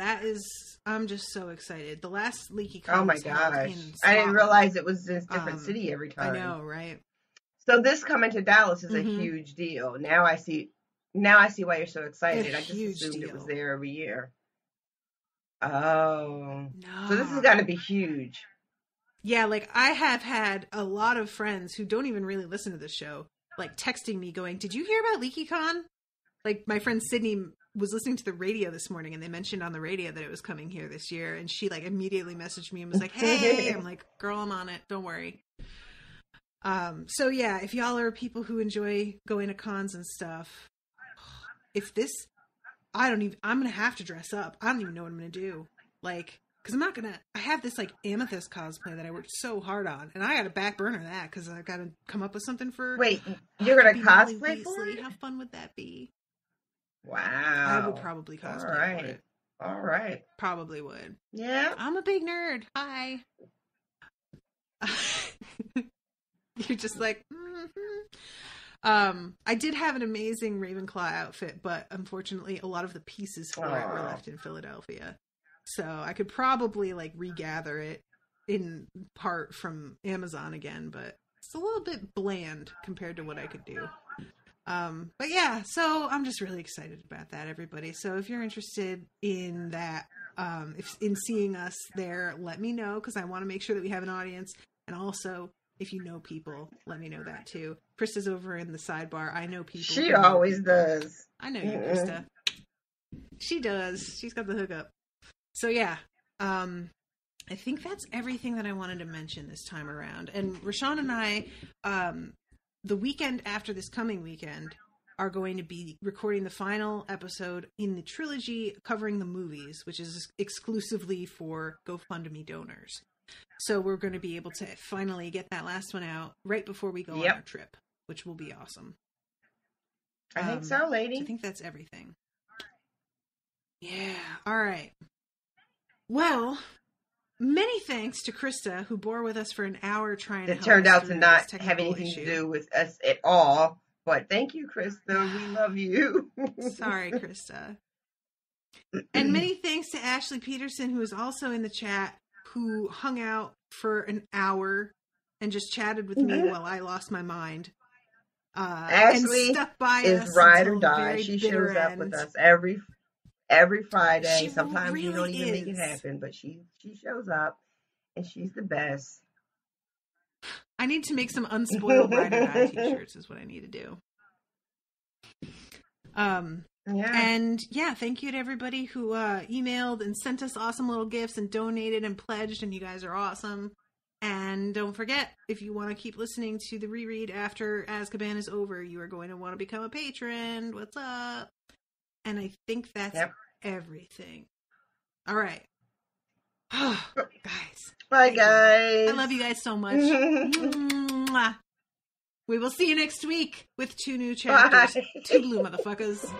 Speaker 2: I'm just so excited. The last LeakyCon.
Speaker 3: Oh my gosh, I didn't realize it was this different city every time.
Speaker 2: I know, right?
Speaker 3: So this coming to Dallas is a huge deal. Now I see why you're so excited. I just assumed it was there every year. Oh.
Speaker 2: No.
Speaker 3: So this is going to be huge.
Speaker 2: Yeah, like I have had a lot of friends who don't even really listen to the show, like texting me going, "Did you hear about LeakyCon?" Like my friend Sydney was listening to the radio this morning and they mentioned on the radio that it was coming here this year. And she like immediately messaged me and was like, "Hey," I'm like, "Girl, I'm on it. Don't worry." So yeah, if y'all are people who enjoy going to cons and stuff, if this, I'm going to have to dress up. I don't even know what I'm going to do. Like, cause I have this like Amethyst cosplay that I worked so hard on and I got to back burner that cause I got to come up with something for.
Speaker 3: Wait, you're going to cosplay for it?
Speaker 2: How fun would that be?
Speaker 3: Wow.
Speaker 2: I would probably cosplay for it.
Speaker 3: All right.
Speaker 2: Probably would.
Speaker 3: Yeah.
Speaker 2: I'm a big nerd. Hi. You're just like, I did have an amazing Ravenclaw outfit, but unfortunately a lot of the pieces for it were left in Philadelphia. So I could probably like regather it in part from Amazon again, but it's a little bit bland compared to what I could do. But yeah, so I'm just really excited about that, everybody. So if you're interested in that, in seeing us there, let me know, because I want to make sure that we have an audience. And also, if you know people, let me know that too. Krista's over in the sidebar. I know people.
Speaker 3: She always does.
Speaker 2: I know you, Krista. She does. She's got the hookup. So yeah, I think that's everything that I wanted to mention this time around. And Rashawn and I, the weekend after this coming weekend, are going to be recording the final episode in the trilogy covering the movies, which is exclusively for GoFundMe donors. So we're going to be able to finally get that last one out right before we go on our trip, which will be awesome.
Speaker 3: I think so, lady.
Speaker 2: I think that's everything. Yeah. All right. Well, many thanks to Krista, who bore with us for an hour trying to help us. It turned out to not have anything to do with us at all. But thank you, Krista. We love you. Sorry, Krista. And many thanks to Ashley Peterson, who is also in the chat, who hung out for an hour and just chatted with me while I lost my mind.
Speaker 3: Ashley
Speaker 2: and stuck by
Speaker 3: is
Speaker 2: us
Speaker 3: ride or die. She shows up with us every Friday.
Speaker 2: She
Speaker 3: Sometimes
Speaker 2: really
Speaker 3: we don't even make it
Speaker 2: is.
Speaker 3: happen, but she shows up, and she's the best.
Speaker 2: I need to make some unspoiled ride or die t-shirts is what I need to do. And yeah, thank you to everybody who emailed and sent us awesome little gifts and donated and pledged, and you guys are awesome. And don't forget, if you want to keep listening to the reread after Azkaban is over, you are going to want to become a patron. What's up? And I think that's everything. All right. Guys.
Speaker 3: Bye, guys.
Speaker 2: I love you guys so much. We will see you next week with 2 new chapters. Bye. 2 blue motherfuckers.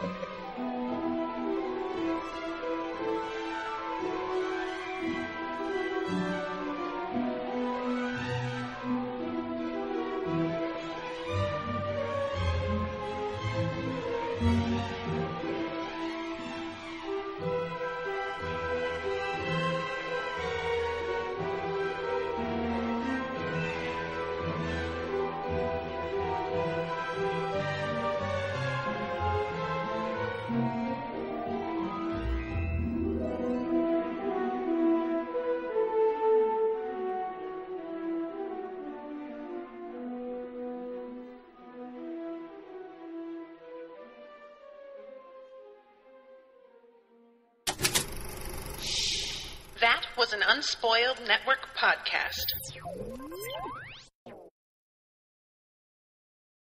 Speaker 1: That was an Unspoiled Network podcast.